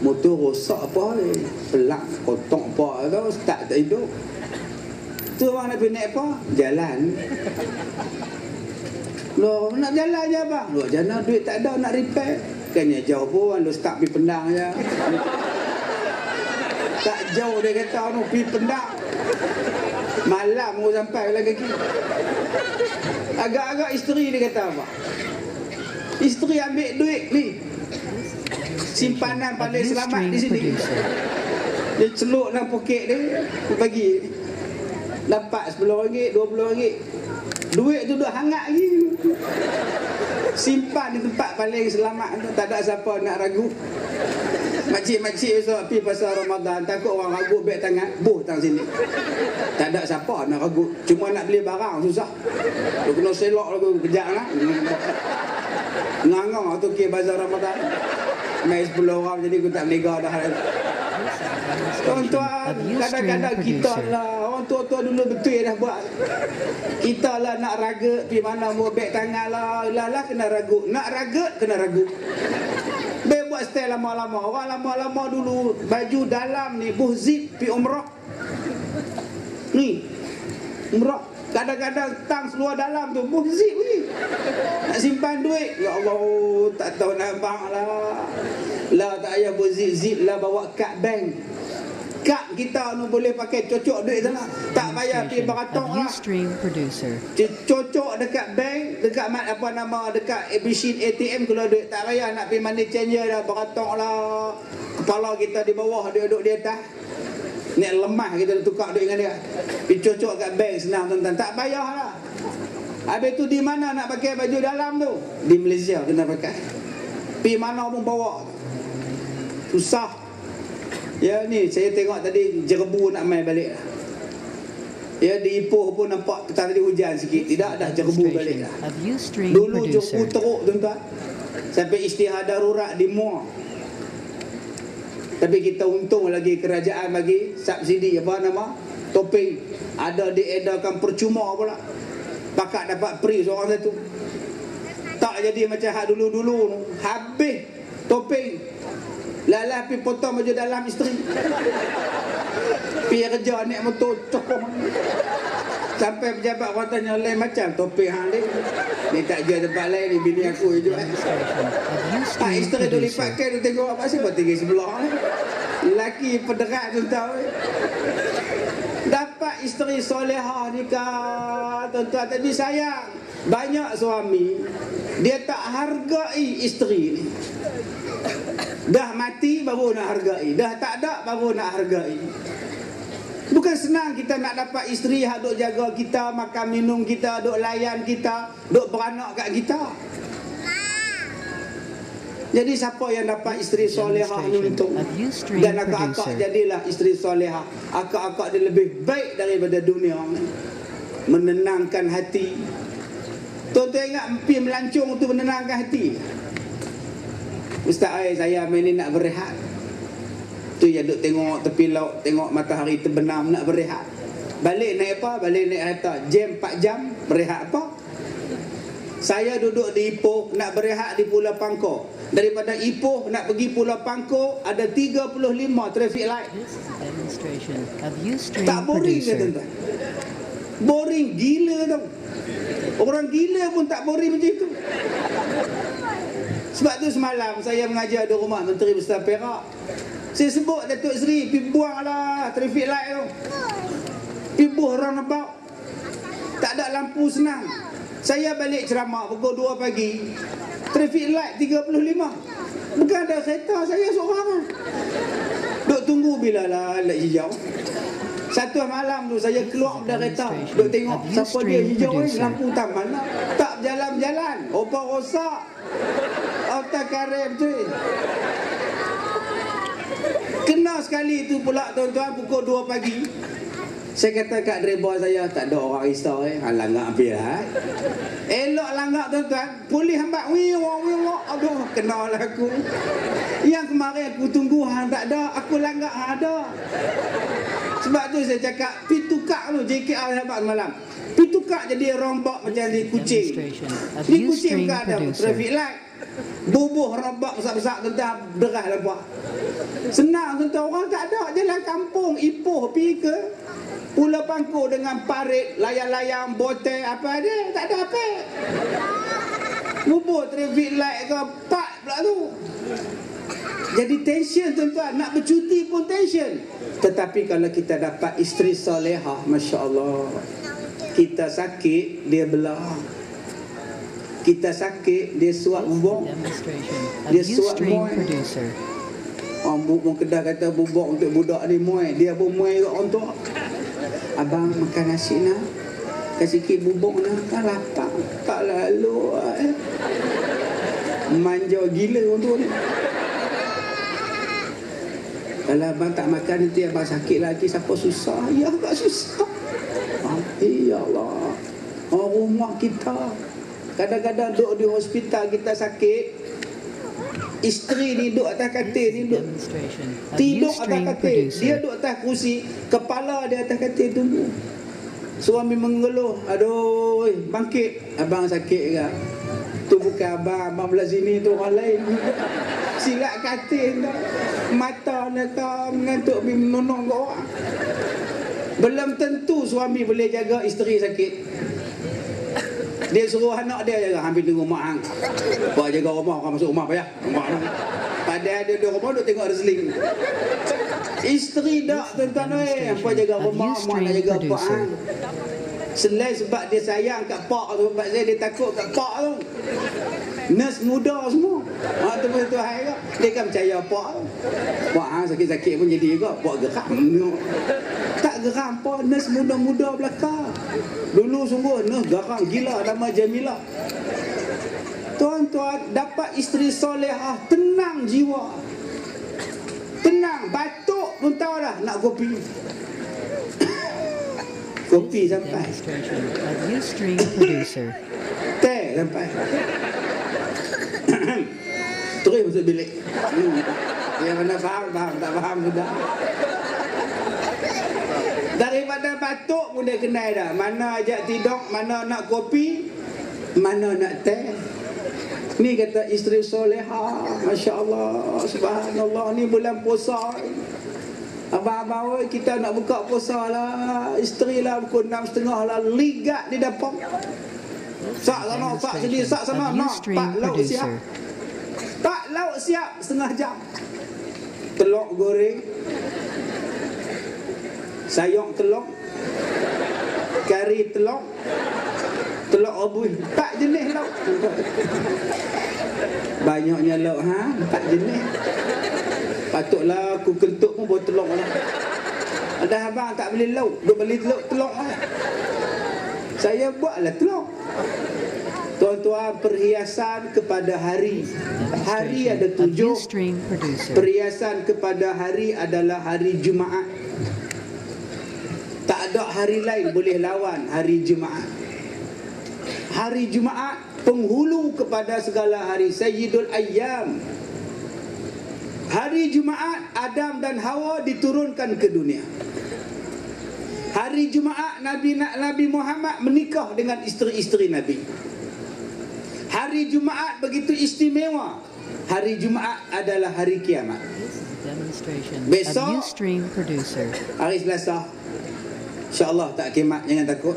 Motor rosak apa? Pelak, kotak apa? Start tak hidup. Tu orang nak pergi naik apa? Jalan. Loh, nak jalan je bang. Loh, jalan duit tak ada nak repair. Kan jauh pun, lu start pergi Pendang je. Tak jauh dia kata, nu pergi Pendang. Malam aku sampai lagi. Agak-agak isteri dia kata apa? Isteri ambil duit ni. Simpanan paling selamat di sini. Dia celuk dalam poket dia, dia bagi. Dapat RM10, RM20. Duit tu duduk hangat lagi. Simpan di tempat paling selamat tu. Tak ada siapa nak ragu. Makcik-makcik besok pergi pasal Ramadan, takut orang ragu beg tangan, buh tang sini. Tak ada siapa nak ragu. Cuma nak beli barang susah. Dia kena selok lagu kejap lah. Ngangong tu ke bazar Ramadan. Mai 10 orang jadi aku tak berlega dah. Tuan-tuan, kadang-kadang kita lah, orang tua-tua dulu betul dah buat. Kita lah nak raga pergi mana mau beg tangan lah, lah kena ragu. Nak raga kena ragu. Beg buat style lama-lama. Orang lama-lama dulu baju dalam ni buh zip pergi umrah. Ni umrah. Kadang-kadang tang seluar dalam tu buh zip ni. Nak simpan duit. Ya Allah, tak tahu nak bang lah. Lah tak payah buh zip lah, bawa kad bank. Kad kita nu boleh pakai cocok duit sana. Tak payah pergi beratok lah. Cocok dekat bank, dekat apa nama, dekat machine ATM kalau duit. Tak payah nak pergi money changer dah, beratok lah. Kepala kita di bawah, dia duduk di atas. Ni lemah kita tukar duit dengan dia. Pergi cocok kat bank senang tuan-tuan. Tak payah lah. Habis tu di mana nak pakai baju dalam tu? Di Malaysia kena pakai. Pergi mana pun bawa. Susah. Ya ni saya tengok tadi jerebu nak main balik lah. Ya di Ipoh pun nampak petang tadi hujan sikit. Tidak dah jerebu balik lah. Dulu jerebu teruk tuan-tuan. Sampai isytihar darurat di Muar. Tapi kita untung lagi kerajaan bagi subsidi apa nama? Topeng. Ada diedarkan percuma pula. Pakat dapat free seorang satu. Tak jadi macam hak dulu-dulu. Habis topeng. Lalah pergi potong baju dalam isteri. Pergi kerja naik motor cokong. Sampai pejabat orang tanya lain macam topeng hang ni. Ni tak jual tempat lain ni, bini aku je jual. Tak isteri tu lipatkan tu tengok apa sih buat tinggi sebelah ni. Lelaki pederat tu tahu. Dapat isteri solehah nikah tuan-tuan. Tapi sayang, banyak suami dia tak hargai isteri ni. Dah mati baru nak hargai, dah tak ada baru nak hargai. Bukan senang kita nak dapat isteri yang duk jaga kita, makan minum kita, duk layan kita, duk beranak kat kita. Jadi siapa yang dapat isteri solehah ni untung. Dan akak-akak jadilah isteri solehah. Akak-akak dia lebih baik daripada dunia ni. Menenangkan hati. Tuan-tuan ingat empi melancong tu menenangkan hati. Ustaz, saya main ni nak berehat. Tu yang duk tengok tepi laut, tengok matahari terbenam, nak berehat. Balik naik apa? Balik naik kereta. Jam 4 jam, berehat apa? Saya duduk di Ipoh, nak berehat di Pulau Pangkor. Daripada Ipoh nak pergi Pulau Pangkor ada 35 traffic light. Tak boring ke tuan-tuan? Boring gila tau. Orang gila pun tak boring macam itu. Sebab tu semalam saya mengajar di rumah Menteri Besar Perak. Saya sebut Datuk Seri, pergi buanglah traffic light tu. Pergi buang roundabout. Tak ada lampu senang. Saya balik ceramah pukul 2 pagi. Traffic light 35. Bukan ada kereta, saya seorang lah. Duk tunggu bila lah light hijau. Satu malam tu saya keluar dari kereta. Duk tengok siapa dia hijau ni, lampu taman lah. Tak berjalan-jalan. Opah rosak. Otak karem tu. Kena sekali tu pula tuan-tuan pukul 2 pagi. Saya kata kat driver saya, tak ada orang risau langgar habis lah. Elok langgar tuan-tuan. Polis hambat, wih. Aduh, kenalah aku. Yang kemarin aku tunggu hang tak ada, aku langgar hang ada. Sebab tu saya cakap, pi tukar tu JKR hambat semalam. Pi tukar jadi rombak macam di kucing. Di kucing bukan ada traffic light. Bubuh rombak besar-besar tuan-tuan, derah lampak. Senang tuan-tuan, orang tak ada jalan kampung Ipoh pi ke Pulau Pangkor dengan parit, layang-layang, botol, apa dia? Tak ada apa. Bubur traffic light ke, pak pula tu. Jadi tension tuan-tuan, nak bercuti pun tension. Tetapi kalau kita dapat isteri solehah, Masya Allah, kita sakit, dia belah. Kita sakit, dia suap bubuk. Dia suap muai. Orang Kedah kata bubuk untuk budak ni muai. Dia pun muai kat orang tua. Abang makan nasi nak? Kasih sikit bubuk nak? Kan lapar. Tak lalu. Manja gila orang tua ni. Kalau abang tak makan nanti abang sakit lagi. Siapa susah? Ya abang susah. Ya Allah. Orang rumah kita kadang-kadang duduk di hospital, kita sakit, isteri ni duduk atas katil ni, duduk tidur atas katil, dia duduk atas kursi, kepala dia atas katil tunggu. Suami mengeluh, aduh bangkit, abang sakit ke? Tu bukan abang belah sini, tu orang lain. Silap katil dah, mata nak mengantuk pergi menonong ke orang. Belum tentu suami boleh jaga isteri sakit. Dia suruh anak dia jaga, hampir tunggu mak hang. Buat jaga rumah, orang masuk rumah payah. Rumah hang. Padahal dia duduk rumah, duduk tengok wrestling. Isteri dak tuan-tuan apa jaga rumah, mak nak jaga pak hang. Selain sebab dia sayang kat pak tu, sebab dia takut kat pak tu. Nurse muda semua. Tu hai ke? Dia kan percaya pak tu. Pak hang sakit-sakit pun jadi juga, pak geram. Tak geram apa, nurse muda-muda belakang. Dulu sungguh nurse geram gila, nama Jamilah. Tuan-tuan, dapat isteri solehah, tenang jiwa. Tenang, batuk pun tahu dah nak kopi. Kopi sampai. Teh sampai. Terus masuk bilik. Yang mana faham, tak faham sudah. Daripada batuk pun dia kenal dah. Mana ajak tidur, mana nak kopi, mana nak teh. Ni kata isteri solehah. Masya Allah, subhanallah. Ni bulan puasa. Abang-abang, kita nak buka puasa lah. Isteri lah pukul 6.30 lah. Ligat di dapur. Sak sana, sak sini, sak sana. Nak, pak lauk siap. Pak lauk siap setengah jam. Telur goreng, sayur telur, kari telur, telur rebus. 4 jenis lauk. Banyaknya lauk ha, 4 jenis. Patutlah aku kentuk pun buat telur lah. Ada abang tak beli lauk, duk beli telur lah. Saya buatlah telur. Tuan-tuan, perhiasan kepada hari. Hari ada 7. Perhiasan kepada hari adalah hari Jumaat. Tak ada hari lain boleh lawan hari Jumaat. Hari Jumaat penghulu kepada segala hari, Sayyidul Ayyam. Hari Jumaat Adam dan Hawa diturunkan ke dunia. Hari Jumaat Nabi Muhammad menikah dengan isteri-isteri Nabi. Hari Jumaat begitu istimewa. Hari Jumaat adalah hari kiamat. Besok hari Selasa. InsyaAllah tak kiamat, jangan takut.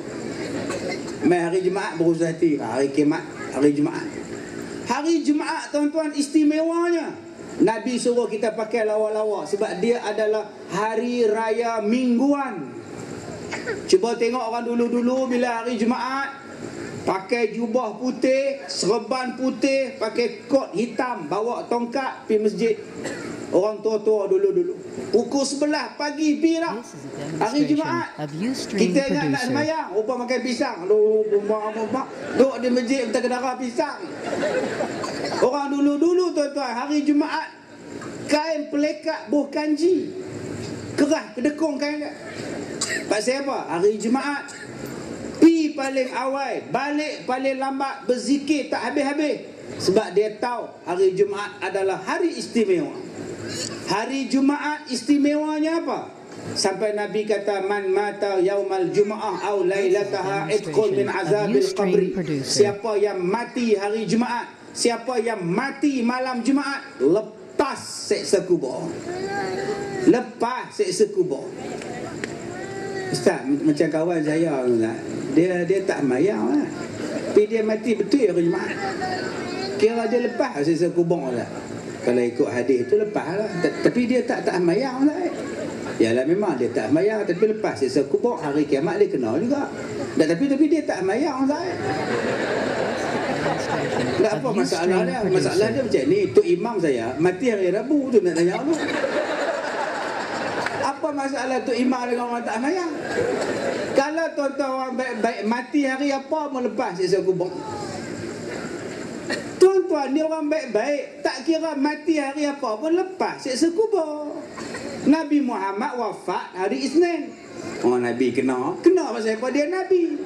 Mai hari Jumaat berusaha hati. Hari kiamat, hari Jumaat. Hari Jumaat tuan-tuan istimewanya. Nabi suruh kita pakai lawa-lawa sebab dia adalah hari raya mingguan. Cuba tengok orang dulu-dulu bila hari Jumaat pakai jubah putih, serban putih, pakai kot hitam, bawa tongkat pergi masjid. Orang tua-tua dulu-dulu pukul 11 pagi pergi dah. Hari Jumaat kita ingat nak sembahyang, rupa makan pisang. Duduk di masjid minta kedara pisang. Orang dulu-dulu tuan-tuan, hari Jumaat kain pelekat buh kanji, kerah kedekung kain dia. Pasal apa? Hari Jumaat pi paling awal, balik paling lambat, berzikir tak habis-habis. Sebab dia tahu hari Jumaat adalah hari istimewa. Hari Jumaat istimewanya apa? Sampai Nabi kata, man mata yaumal jum'ah aw lailataha itqun min azabil qabri. Siapa yang mati hari Jumaat, siapa yang mati malam Jumaat, lepas seksa kubur. Lepas seksa kubur. Ustaz, macam kawan saya Ustaz, dia tak mayang lah, tapi dia mati betul hari Jumaat. Kira dia lepas sisa kubur lah. Kalau ikut hadis tu lepas lah. Tapi dia tak mayang lah. Yalah memang dia tak mayang, tapi lepas sisa kubur hari kiamat dia kena juga. Tapi dia tak mayang lah. Tak apa masalah dia. Masalah dia macam ni. Tok Imam saya mati hari Rabu tu, nak tanya apa? Apa masalah Tok Imam dengan orang tak mayang? Kalau tuan-tuan orang baik-baik mati hari apa mau lepas sisa kubur? Tuan-tuan, ni orang baik-baik, tak kira mati hari apa pun lepas siksa kubur. Nabi Muhammad wafat hari Isnin. Oh, Nabi kena pasal apa dia Nabi?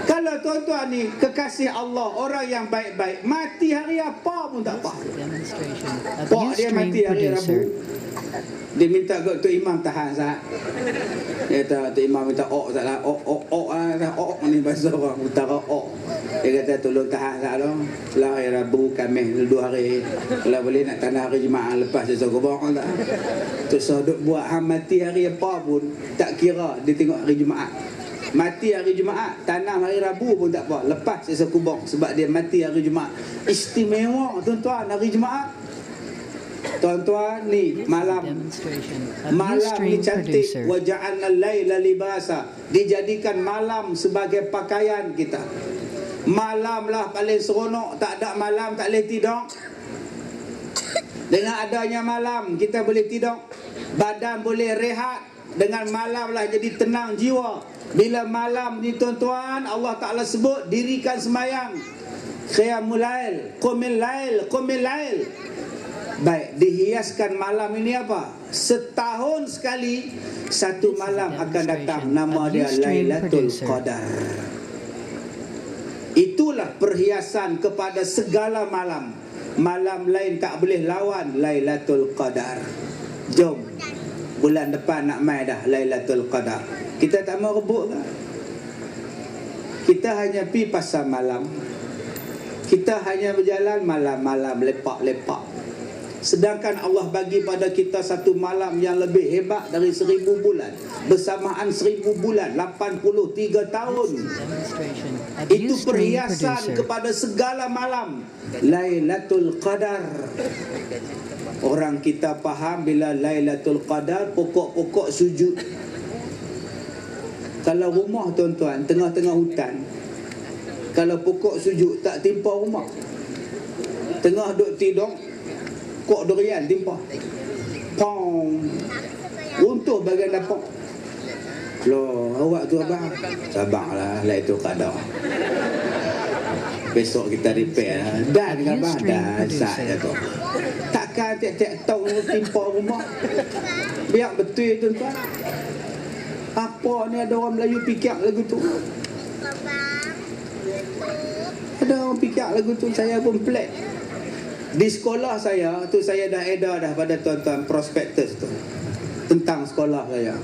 Kalau tuan-tuan ni kekasih Allah, orang yang baik-baik, mati hari apa pun tak apa. Pak dia mati hari Rabu, dia minta ke Tok Imam tahan sah. Dia kata Tok Imam minta salah ni bahasa orang utara Dia kata tolong tahan sah dong. Lah hari Rabu, Khamis 2 hari. Kalau boleh nak tanah hari Jumaat lepas dia kubur tak. Tu duk buat mati hari apa pun tak kira, dia tengok hari Jumaat. Mati hari Jumaat, tanam hari Rabu pun tak apa, lepas sisa kubur sebab dia mati hari Jumaat. Istimewa tuan-tuan hari Jumaat. Tuan-tuan ni malam ni cantik. Wa ja'alna al-laila libasa, dijadikan malam sebagai pakaian kita. Malam lah paling seronok, tak ada malam tak boleh tidur. Dengan adanya malam kita boleh tidur, badan boleh rehat. Dengan malam lah jadi tenang jiwa. Bila malam ni tuan-tuan, Allah Ta'ala sebut dirikan semayang, qiyamul lail, qumil lail. Baik, dihiaskan malam ini apa? Setahun sekali satu malam akan datang, nama dia Lailatul Qadar. Itulah perhiasan kepada segala malam. Malam lain tak boleh lawan Lailatul Qadar. Jom, bulan depan nak mai dah Lailatul Qadar. Kita tak mau rebut kan? Kita hanya pi pasar malam. Kita hanya berjalan malam-malam, lepak-lepak. Sedangkan Allah bagi pada kita satu malam yang lebih hebat dari 1000 bulan. Bersamaan 1000 bulan, 83 tahun. Itu perhiasan kepada segala malam, Lailatul Qadar. Orang kita faham bila Lailatul Qadar, pokok-pokok sujud. Kalau rumah tuan-tuan tengah-tengah hutan, kalau pokok sujud tak timpa rumah. Tengah duk tidur, kok durian timpa. Pong. Runtuh bagian dapur. Loh, awak tu abang. Sabarlah, Lailatul Qadar. Besok kita repair lah. Dan dengan abang dah saya tu. Takkan tiap-tiap tahun timpa rumah. Biar betul tuan-tuan. Apa ni ada orang Melayu fikir lagu tu? Ada orang fikir lagu tu, saya pun pelik. Di sekolah saya tu, saya dah edar dah pada tuan-tuan prospektus tu tentang sekolah saya.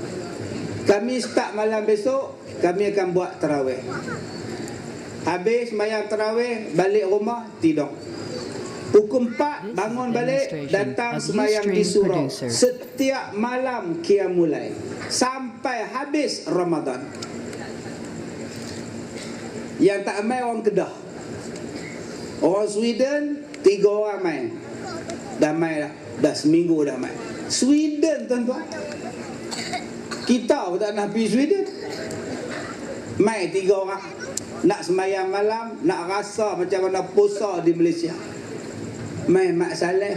Kami start malam besok, kami akan buat tarawih. Habis sembahyang tarawih, balik rumah tidur. Pukul 4 bangun balik, datang sembahyang di surau. Setiap malam qiyamul lail sampai habis Ramadan. Yang tak main orang Kedah, orang Sweden 3 orang main. Dah main dah seminggu dah main. Sweden tuan-tuan. Kita pun tak nak pergi Sweden. Main 3 orang. Nak sembahyang malam, nak rasa macam mana puasa di Malaysia. Main Mak Saleh.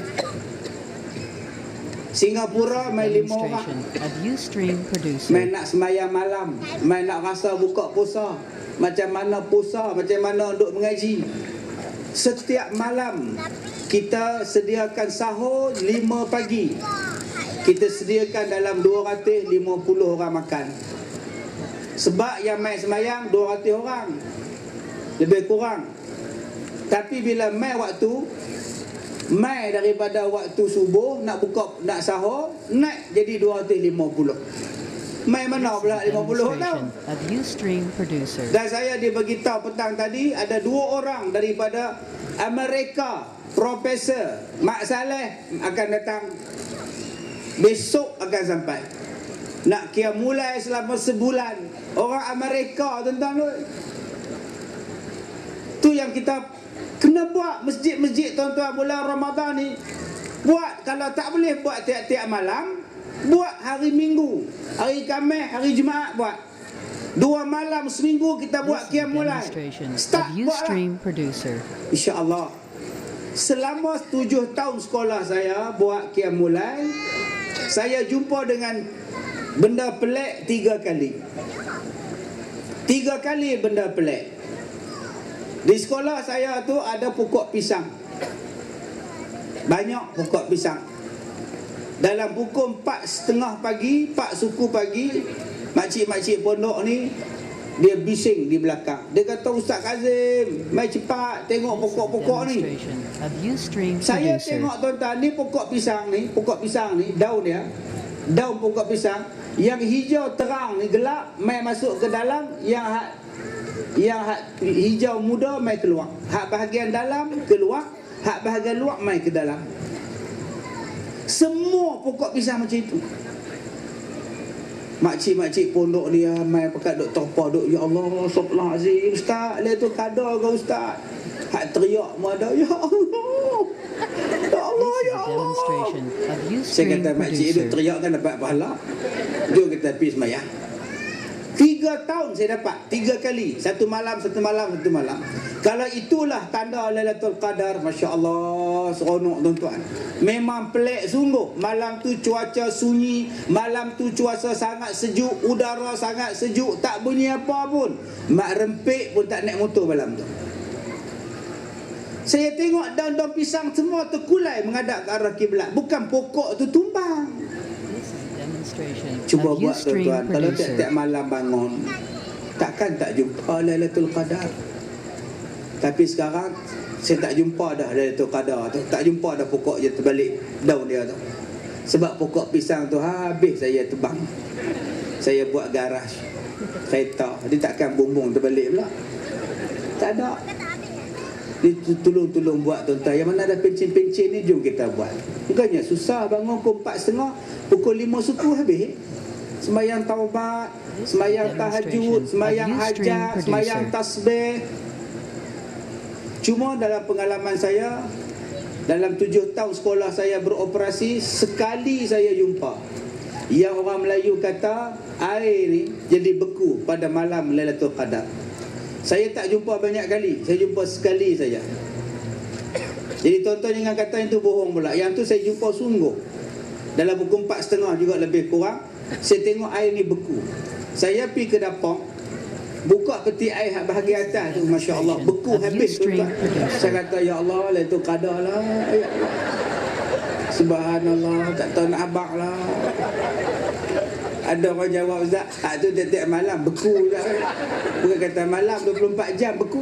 Singapura main 5 orang. Main nak sembahyang malam, main nak rasa buka puasa. Macam mana puasa, macam mana duk mengaji. Setiap malam kita sediakan sahur 5 pagi. Kita sediakan dalam 250 orang makan. Sebab yang main sembahyang 200 orang, lebih kurang. Tapi bila main waktu, mai daripada waktu subuh nak buka, nak sahur, naik jadi 250. Mai mana pula 50 tau. Dan saya diberitahu petang tadi ada 2 orang daripada Amerika, Profesor Mak Saleh akan datang. Besok akan sampai. Nak qiyam mulai selama sebulan. Orang Amerika tuan-tuan tu. Tu yang kita kena buat masjid-masjid tuan-tuan bulan Ramadan ni. Buat, kalau tak boleh buat tiap-tiap malam, buat hari Minggu, hari Khamis, hari Jumaat buat. 2 malam seminggu kita buat qiyam mulai. Start buatlah. InsyaAllah. Selama 7 tahun sekolah saya buat qiyam mulai, saya jumpa dengan benda pelik 3 kali. 3 kali benda pelik. Di sekolah saya tu ada pokok pisang. Banyak pokok pisang. Dalam pukul 4:30 pagi, 4 suku pagi, makcik-makcik pondok ni dia bising di belakang. Dia kata, Ustaz Kazim, mai cepat tengok pokok-pokok ni. Saya tengok tuan-tuan, ni pokok pisang ni, daun dia, daun pokok pisang yang hijau terang ni gelap, mai masuk ke dalam, yang hijau muda mai keluar. Hak bahagian dalam keluar, hak bahagian luar mai ke dalam. Semua pokok pisang macam itu. Makcik-makcik pondok dia mai pakat duk terpa duk, ya Allah, astagfirullahalazim, Ustaz, le tu kada ke Ustaz? Hak teriak mu ada, ya Allah. Ya Allah, ya Allah. Saya kata makcik duk teriak kan dapat pahala. Jom kita pergi sembahyang. 3 tahun saya dapat 3 kali, satu malam. Kalau itulah tanda Lailatul Qadar, masya-Allah, seronok tuan-tuan. Memang pelik sungguh. Malam tu cuaca sunyi, malam tu cuaca sangat sejuk, udara sangat sejuk, tak bunyi apa pun. Mak rempik pun tak naik motor malam tu. Saya tengok daun-daun pisang semua terkulai menghadap ke arah kiblat, bukan pokok tu tumbang. Cuba buat tuan-tuan, kalau tiap-tiap malam bangun, takkan tak jumpa Lailatul Qadar. Tapi sekarang saya tak jumpa dah Lailatul Qadar tu, tak jumpa dah pokok je terbalik daun dia tu. Sebab pokok pisang tu habis saya tebang. Saya buat garaj kereta, dia takkan bumbung terbalik pula. Tak ada. Dia tolong buat tuan-tuan. Yang mana ada pencin-pencin ni, jom kita buat. Bukannya susah, bangun pukul 4:30, pukul 5 suku habis. Sembayang taubat, sembayang tahajud, sembayang hajat, sembayang tasbih. Cuma dalam pengalaman saya, dalam 7 tahun sekolah saya beroperasi, sekali saya jumpa yang orang Melayu kata air ni jadi beku pada malam Lailatul Qadar. Saya tak jumpa banyak kali, saya jumpa sekali saja. Jadi tuan-tuan jangan kata itu bohong pula. Yang tu saya jumpa sungguh. Dalam pukul 4:30 juga lebih kurang, saya tengok air ni beku. Saya pergi ke dapur, buka peti air bahagian atas tu, masya-Allah, beku habis tuan-tuan. Saya kata, ya Allah, Lailatul Qadar lah, ya Allah. Subhanallah, tak tahu nak abang lah. Ada orang jawab, Ustaz, tu tiap-tiap malam beku Ustaz. Bukan kata malam 24 jam beku.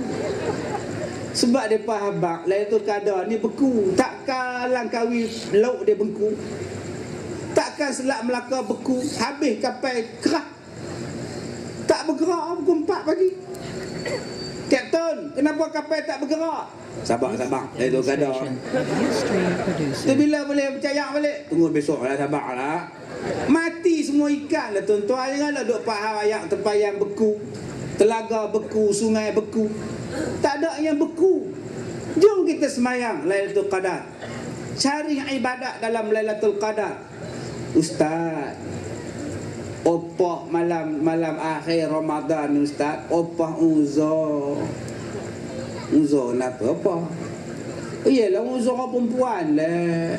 Sebab mereka habaq Lailatul Qadar ni beku. Takkan Langkawi lauk dia beku, takkan Selat Melaka beku. Habis kapal kerak, tak bergerak pukul 4 pagi. Kapten, kenapa kapal tak bergerak? Sabar Lailatul Qadar. Tu bila boleh percaya balik? Tunggu besok lah, sabar lah. Mati semua ikan lah tuan-tuan. Janganlah duk faham ayat terpayang beku, telaga beku, sungai beku. Tak ada yang beku. Jom kita semayang Lailatul Qadar, cari ibadat dalam Lailatul Qadar. Ustaz, opah malam akhir Ramadan ni Ustaz, opah uzur kenapa apa? Iyalah uzur perempuan lah.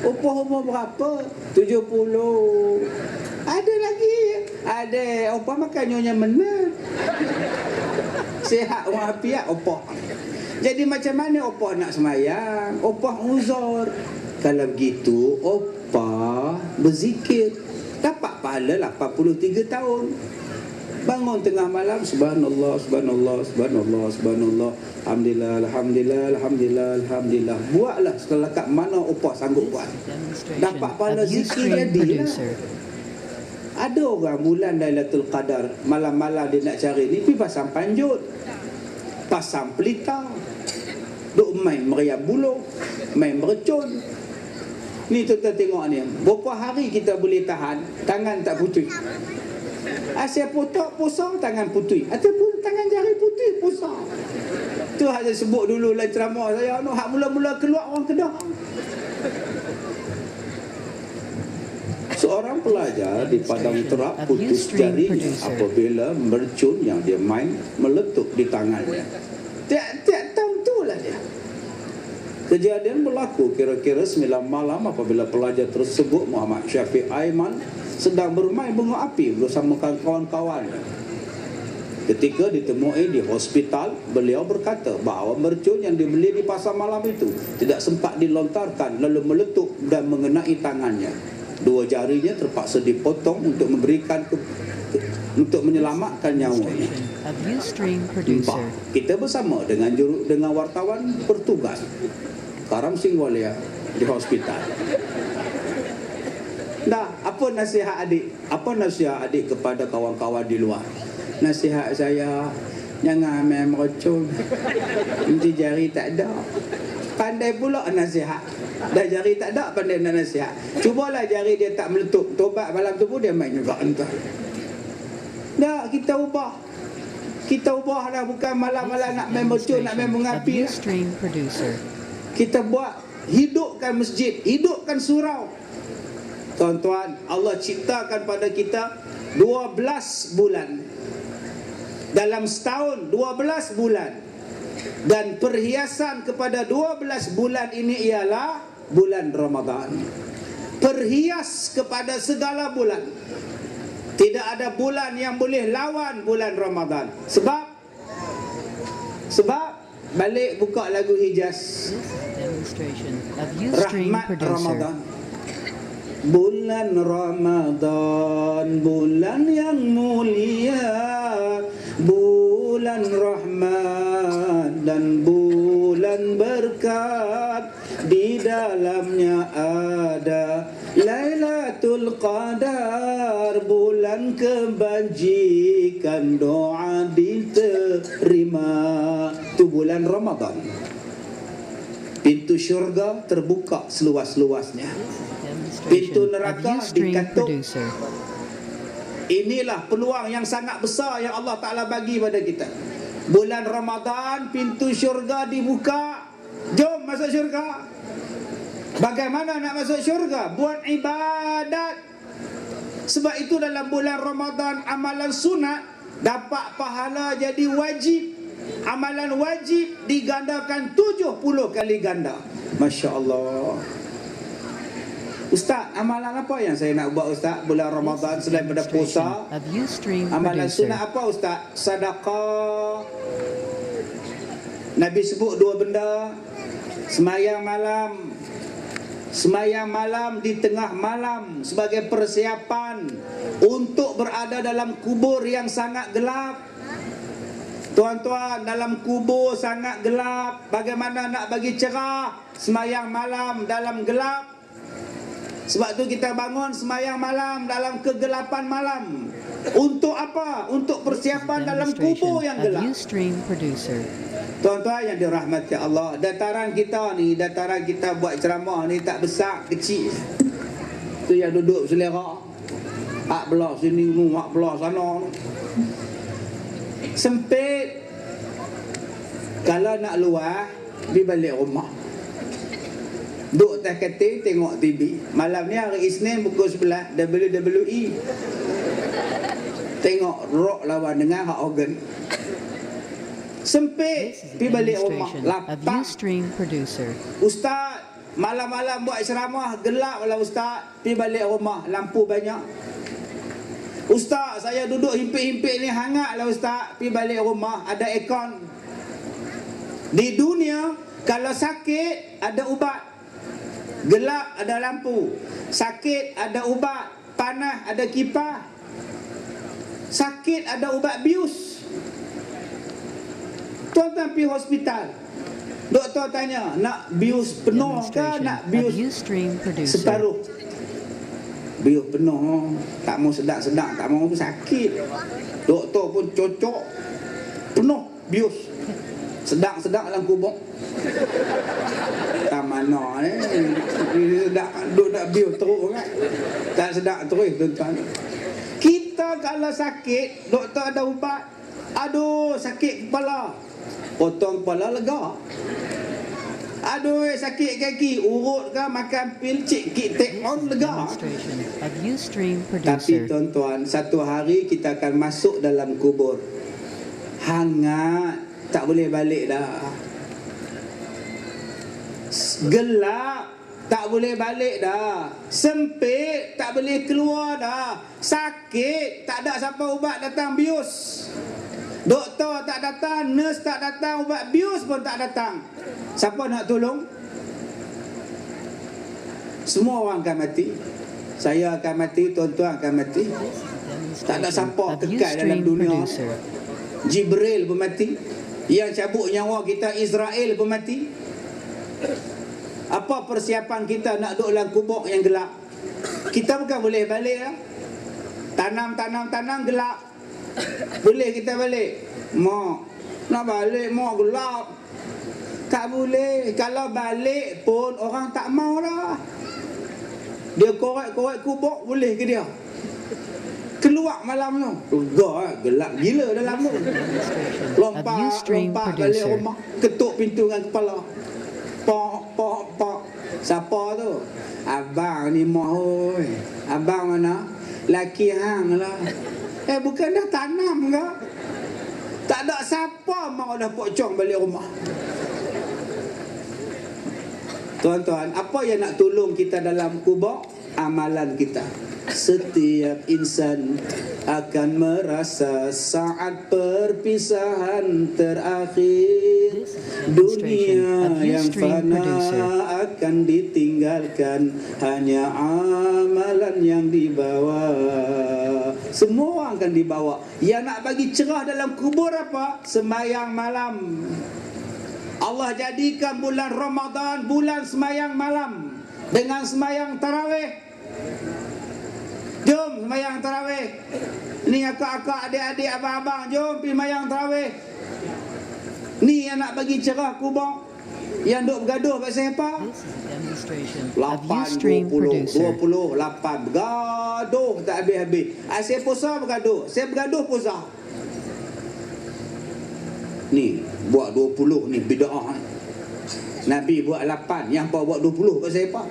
Opah umur berapa? 70. Ada lagi. Ada opah makan nyonya menat. Sihat orang apiak opah. Jadi macam mana opah nak semayang? Opah uzur. Kalau begitu opah berzikir, dapat pahala 83 tahun. Bangun tengah malam, subhanallah, subhanallah, subhanallah, subhanallah, alhamdulillah, alhamdulillah, alhamdulillah, alhamdulillah. Buatlah selekat mana opah sanggup buat. Dapat pahala zikir jadilah. Ada orang bulan Lailatul Qadar, malam-malam dia nak cari ni, pergi pasang panjut, pasang pelita, duk main meriam buluh, main merecun. Ni tuan-tuan tengok ni, berapa hari kita boleh tahan tangan tak putih. Asyik potok pusang tangan putih, ataupun tangan jari putih pusang. Tu hak saya sebut dulu dalam ceramah saya, hak mula-mula keluar orang Kedah. Seorang pelajar di padang terap putus jarinya apabila mercun yang dia main meletup di tangannya. Tiap-tiap tahun itulah dia. Kejadian berlaku kira-kira 9 malam apabila pelajar tersebut Muhammad Syafiq Aiman sedang bermain bunga api bersama kawan-kawannya. Ketika ditemui di hospital, beliau berkata bahawa mercun yang dibeli di pasar malam itu tidak sempat dilontarkan lalu meletup dan mengenai tangannya. 2 jarinya terpaksa dipotong untuk untuk menyelamatkan nyawanya. Kita bersama dengan wartawan bertugas Karam Singwalia di hospital. Dah, apa nasihat adik? Apa nasihat adik kepada kawan-kawan di luar? Nasihat saya, jangan main mercun. Nanti jari tak ada. Pandai pula nasihat. Dah jari tak ada, pandai nak nasihat. Cubalah jari dia tak meletup. Tobat malam tu pun dia main juga entah. Dah, kita ubah. Kita ubahlah, bukan malam-malam nak main mercun, nak main mengapi. Kita buat, hidupkan masjid, hidupkan surau. Tuan-tuan, Allah ciptakan pada kita 12 bulan. Dalam setahun 12 bulan. Dan perhiasan kepada 12 bulan ini ialah bulan Ramadan. Perhias kepada segala bulan. Tidak ada bulan yang boleh lawan bulan Ramadan. Sebab balik buka lagu Hijaz, Rahmat Ramadan. Bulan Ramadan, bulan yang mulia, bulan rahmat dan bulan berkat. Di dalamnya ada Lailatul Qadar, bulan kebajikan, doa diterima. Itu bulan Ramadan. Pintu syurga terbuka seluas-luasnya. Pintu neraka dikatuk. Inilah peluang yang sangat besar yang Allah Ta'ala bagi pada kita. Bulan Ramadan, pintu syurga dibuka. Jom masuk syurga. Bagaimana nak masuk syurga? Buat ibadat. Sebab itu dalam bulan Ramadan, amalan sunat dapat pahala jadi wajib. Amalan wajib digandakan 70 kali ganda. Masya Allah. Ustaz, amalan apa yang saya nak buat Ustaz bulan Ramadan selain pada puasa? Amalan sunat apa Ustaz? Sedekah. Nabi sebut 2 benda. Semayang malam. Semayang malam di tengah malam sebagai persiapan untuk berada dalam kubur yang sangat gelap. Tuan-tuan, dalam kubur sangat gelap. Bagaimana nak bagi cerah? Semayang malam dalam gelap. Sebab tu kita bangun semayang malam dalam kegelapan malam. Untuk apa? Untuk persiapan dalam kubur yang gelap. Tuan-tuan yang dirahmati Allah, dataran kita buat ceramah ni tak besar, kecil. Tu yang duduk selera. Hak belah sini, hak belah sana. Sempit. Kalau nak luar, pergi balik rumah. Duduk atas katil tengok TV. Malam ni hari Isnin pukul 11 WWE. Tengok rock lawan dengan hak organ. Sempit. Pergi balik rumah. Lapang. Ustaz, malam-malam buat ceramah gelap lah Ustaz. Pergi balik rumah. Lampu banyak. Ustaz, saya duduk himpit-himpit ni hangat lah Ustaz. Pergi balik rumah. Ada aircon. Di dunia, kalau sakit ada ubat. Gelap ada lampu. Sakit ada ubat. Panas ada kipas. Sakit ada ubat bius. Tuan-tuan pergi hospital, doktor tanya, nak bius penuh ke nak bius separuh? Bius penuh, tak mau sedap-sedap, tak mau sakit. Doktor pun cocok penuh bius. Sedang-sedang dalam kubur. Tak macam mana ni? Sedap duk nak bius teruk kan? Tak sedap terus tuan-tuan. Kita kalau sakit, doktor ada ubat. Aduh, sakit kepala. Potong kepala lega. Aduh, sakit kaki, urut ke makan pil cik take on lega. Tapi tuan-tuan, satu hari kita akan masuk dalam kubur. Hangat, tak boleh balik dah. Gelap, tak boleh balik dah. Sempit, tak boleh keluar dah. Sakit, tak ada siapa ubat datang bius. Doktor tak datang, nurse tak datang, ubat bius pun tak datang. Siapa nak tolong? Semua orang akan mati. Saya akan mati, tuan-tuan akan mati. Tak ada siapa kekal dalam dunia. Jibril pun mati. Yang cabut nyawa kita Israel pun mati. Apa persiapan kita nak duduk dalam kubur yang gelap? Kita bukan boleh balik lah. Tanam gelap. Boleh kita balik? Mak, nak balik mak gelap. Tak boleh. Kalau balik pun orang tak mau dah. Dia korek-korek kubur, boleh ke dia? Keluar malam tu, gelap gila dalam tu. Lompat balik rumah, ketuk pintu dengan kepala. Pok. Siapa tu? Abang ni mak. Abang mana? Laki hang lah. Bukan dah tanam ke? Tak ada siapa mau dah pocong balik rumah. Tuan-tuan, apa yang nak tolong kita dalam kubur? Amalan kita. Setiap insan akan merasa saat perpisahan terakhir. Dunia yang fana akan ditinggalkan, hanya amalan yang dibawa. Semua orang akan dibawa. Yang nak bagi cerah dalam kubur apa? Sembahyang malam. Allah jadikan bulan Ramadan bulan sembahyang malam dengan sembahyang tarawih. Jom sembahyang tarawih. Ni akak-akak, adik-adik, abang-abang, jom pergi sembahyang tarawih. Ni yang nak bagi cerah kubur. Yang duk bergaduh pasal apa? 8, 20, 28 bergaduh tak habis-habis. Saya puasa bergaduh, saya bergaduh puasa. Ni buat 20 ni bid'ah. Nabi buat 8, yang apa buat 20 pasal apa?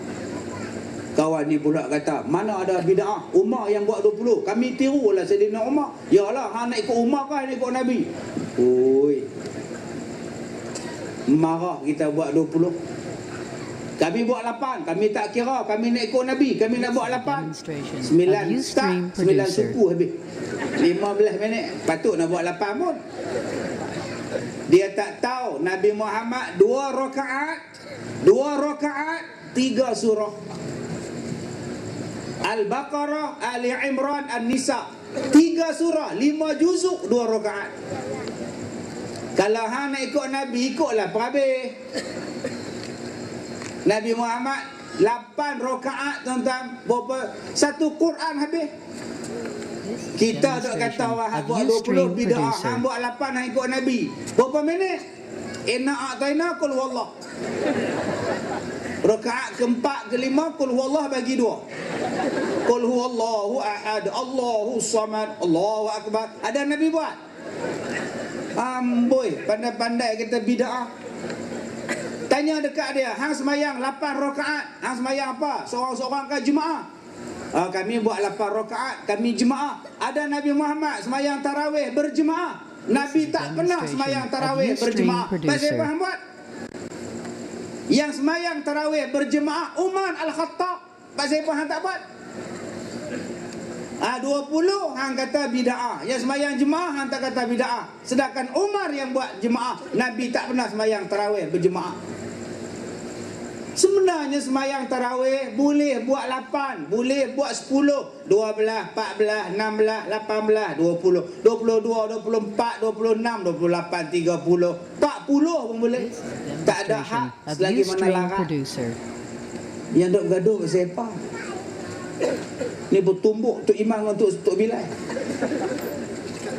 Kawan ni pula kata, mana ada bid'ah? Umar yang buat 20. Kami tirulah Saidina Umar. Yalah, hang nak ikut Umar kan nak ikut Nabi? Oi. Marah kita buat 20. Kami buat 8, kami tak kira, kami nak ikut Nabi, kami nak buat 8. 9 start, 9 suku habis. 15 minit, patut nak buat 8 pun. Dia tak tahu Nabi Muhammad 2 rakaat, 3 surah. Al-Baqarah, Ali Imran, An-Nisa. 3 surah, 5 juzuk, 2 rakaat. Kalau hang nak ikut Nabi, ikutlah perhabis. Nabi Muhammad 8 rakaat tuan-tuan, berapa? Satu Quran habis. Kita duk kata orang buat 20 bid'ah, hang buat 8 hang ikut Nabi. Berapa minit? Inna a'tayna qul wallah. Rakaat keempat, kelima, qul huwallah bagi 2. Qul huwallahu ahad, Allahu samad, Allahu akbar. Ada Nabi buat? Amboi, pandai-pandai kita bid'ah. Tanya dekat dia, hang semayang 8 rakaat, hang semayang apa? Seorang-seorang ke jemaah? Kami buat 8 rakaat, kami jemaah. Ada Nabi Muhammad semayang tarawih berjemaah. Nabi tak pernah semayang tarawih berjemaah. Pasal apa hang buat? Yang semayang tarawih berjemaah Umar Al-Khattab. Pasal apa hang tak buat? 20 hang kata bid'ah. Yang semayang jemaah hang tak kata bid'ah. Sedangkan Umar yang buat jemaah, Nabi tak pernah semayang tarawih berjemaah. Sebenarnya semayang tarawih boleh buat 8, boleh buat 10, 12, 14, 16, 18, 20, 22, 24, 26, 28, 30, 40 pun boleh. Tak ada hak selagi mana larang. Yang duk gaduh pasal apa? Ni bertumbuk Tok Imam untuk Tok Bilal.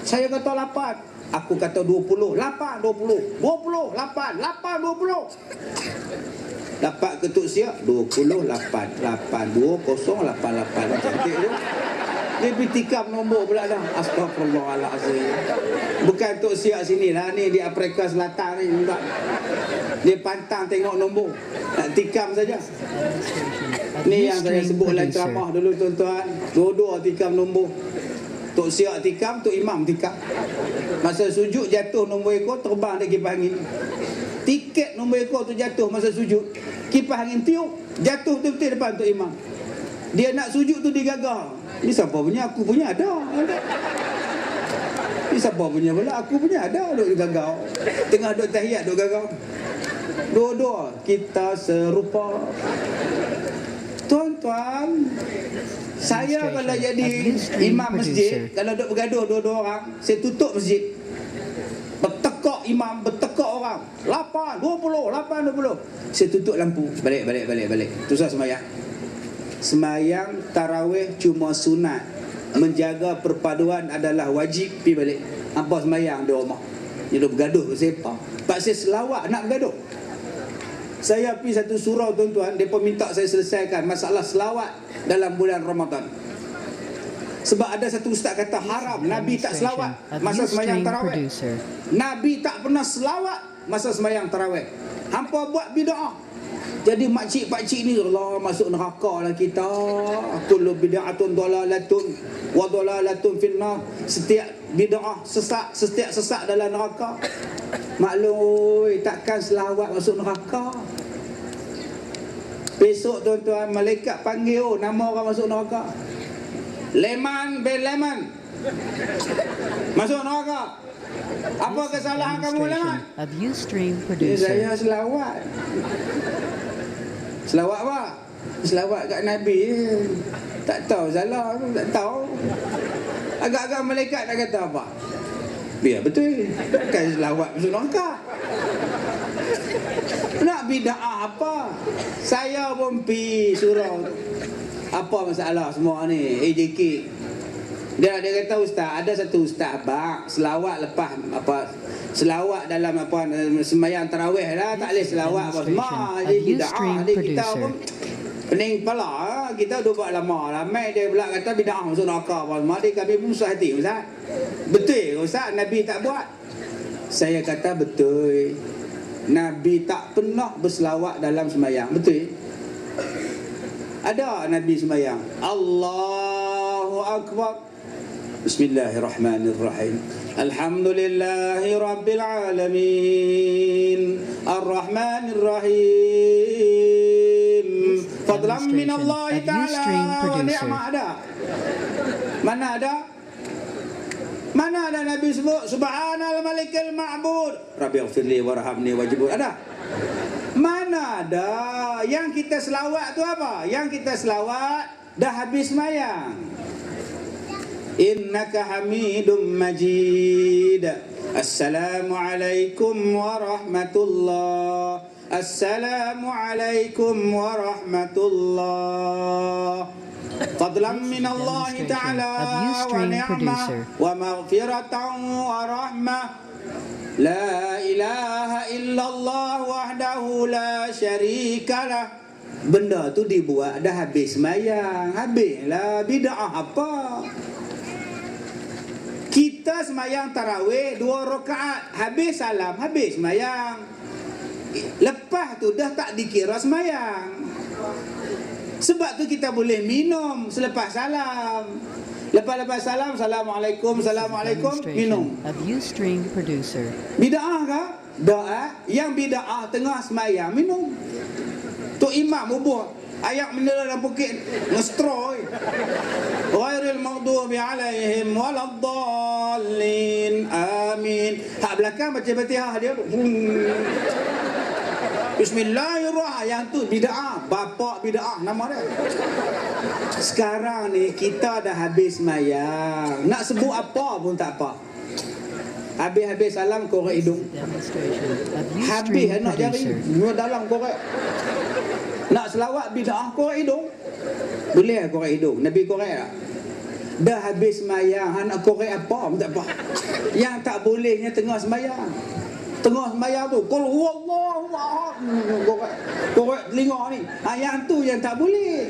Saya kata 8, aku kata 20, 8, 20, 20, 8, 8, 20. Dapat ketuk siap 28 82088. Cantik tu. Dia pergi tikam nombor pula dah. Astagfirullahalazim. Bukan tok siap sini lah, ni di Afrika Selatan ni juga. Dia pantang tengok nombor, nak tikam saja. Ni yang saya sebut dalam ceramah dulu tuan-tuan. Dua-dua tikam nombor. Tok siap tikam, tok imam tikam. Masa sujud jatuh nombor ekor, terbang dia kipas angin. Tiket nombor ekor tu jatuh masa sujud, kipas angin tiup, jatuh betul-betul depan tok imam. Dia nak sujud tu digagah. Ni siapa punya? Aku punya ada. Ni siapa punya pula? Aku punya ada. Duk gagau. Tengah duk tahiyat duk gagau. Dua-dua kita serupa. Tuan-tuan, saya kalau jadi imam masjid, kalau duk bergaduh dua-dua orang, saya tutup masjid. Bertekak imam, bertekak orang. 8, 20. Saya tutup lampu. Balik. Terus semayang. Semayang tarawih cuma sunat. Menjaga perpaduan adalah wajib. Pergi balik. Apa semayang di rumah? Dia bergaduh ke siapa? Pak saya selawat nak bergaduh. Saya pergi satu surau tuan-tuan, mereka minta saya selesaikan masalah selawat dalam bulan Ramadan. Sebab ada satu ustaz kata haram Nabi tak selawat masa semayang tarawih. Nabi tak pernah selawat masa semayang tarawih. Hampa buat bid'ah. Jadi makcik-pakcik ni, Allah, masuk neraka lah kita. Kullu bid'atun dalalatun wa dalalatun finnar. Setiap bid'ah sesat, setiap sesat dalam neraka. Maklum, takkan selawat masuk neraka. Besok tuan-tuan, malaikat panggil nama orang masuk neraka. Leman bin Leman masuk neraka. Apa kesalahan kamu, Leman? Saya selawat. Selawat apa? Selawat kat Nabi. Tak tahu salah, tak tahu. Agak-agak malaikat nak kata apa? Biar betul. Bukan selawat masuk neraka. Nak bid'ah apa? Saya pun pergi surau. Apa masalah semua ni? AJK. Dia kata ustaz, ada satu ustaz abang selawat lepas apa? Selawat dalam apa sembahyang tarawih lah, tak boleh selawat apa semua. Jadi bid'ah. Jadi kita pun pening kepala, kita duk buat lama. Ramai dia pula kata bid'ah masuk neraka apa semua. Dia kami pun susah hati ustaz. Betul ustaz Nabi tak buat? Saya kata betul. Nabi tak pernah berselawat dalam sembahyang. Betul? Ada Nabi sembahyang Allahu Akbar, Bismillahirrahmanirrahim, Alhamdulillahi Rabbil Alamin, Ar-Rahmanirrahim, Fadlan min Allah Ta'ala wa ni'mah. Ada? Mana ada? Mana ada Nabi sebut Subhanal Malikil Ma'bud, Rabbighfirli warhamni wajibur? Ada? Mana ada? Yang kita selawat tu apa? Yang kita selawat dah habis sembahyang. Innaka Hamidum Majid. Assalamualaikum warahmatullah. Assalamualaikum warahmatullah. Fadlan min Allah Ta'ala wa ni'mah wa maghfiratan wa rahmah. La ilaha illallah wahdahu la syarikalah. Benda tu dibuat dah habis sembahyang. Habislah bid'ah apa? Kita sembahyang tarawih 2 rakaat, habis salam, habis sembahyang. Lepas tu dah tak dikira sembahyang. Sebab tu kita boleh minum selepas salam. Lepas salam, Assalamualaikum, Assalamualaikum, minum. Bid'ah ke? Doa. Yang bid'ah tengah sembahyang minum. Tok imam bubuh ayat bendera dalam bukit ngestroy. Ghairil maghdubi alaihim waladdallin. Amin. Hak belakang baca Fatihah dia. Bismillahirrahmanirrahim. Yang tu bid'ah, bapak bid'ah nama dia. Sekarang ni kita dah habis sembahyang, nak sebut apa pun tak apa. Habis salam korek hidung. Habis nak jari dua dalam korek. Nak selawat bid'ah korek hidung. Boleh korek hidung? Nabi korek tak? Dah habis sembahyang, nak korek apa pun tak apa. Yang tak bolehnya tengah sembahyang. Tengah sembahyang tu, qul huwallahu ahad. Korek telinga ni. Yang tu yang tak boleh.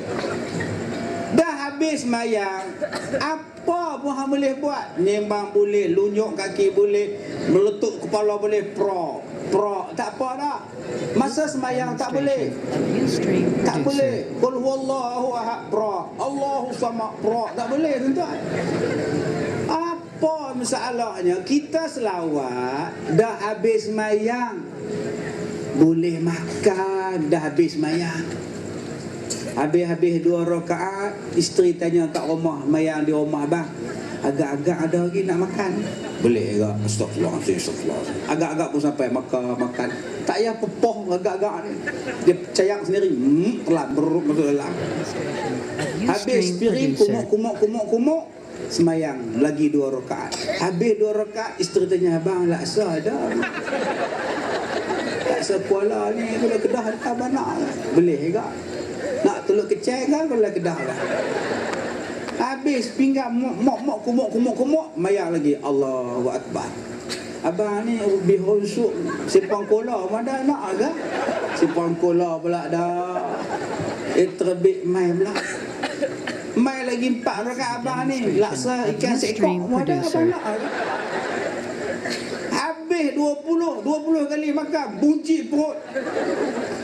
Dah habis sembahyang, apa pun hang boleh buat. Nyembang boleh, lunjuk kaki boleh, meletup kepala boleh, prok. Tak apa dah. Masa sembahyang tak boleh. Tak boleh. Qul huwallahu ahad, prok. Allahu samad, prok. Tak boleh, tuan-tuan. Apa masalahnya? Kita selawat dah habis sembahyang, boleh makan dah habis sembahyang. Habis 2 rakaat, isteri tanya kat rumah, sembahyang di rumah bang, agak-agak ada lagi nak makan? Boleh agak. Astagfirullah. Agak-agak pun sampai makan. Tak payah pepoh agak-agak ni. Dia cayak sendiri. Telan beruk masuk dalam. Habis piring kumuk. Semayang lagi 2 rakaat. Habis 2 rakaat, isteri tanya, abang laksa dah. Laksa kuala ni kalau kedah dah mana? Boleh ke? Nak telur kecil kan kalau kedah lah. Habis pinggan mok kumuk, mayang lagi. Allahu akbar. Abang ni bihusuk sipang kola mana nak ke? Sipang kola pula dah. Terbit mai pula. Mai lagi 4 rakaat abang ni. Laksa ikan seekor mana abang nak ke? Habis 20 kali makan, bunci perut.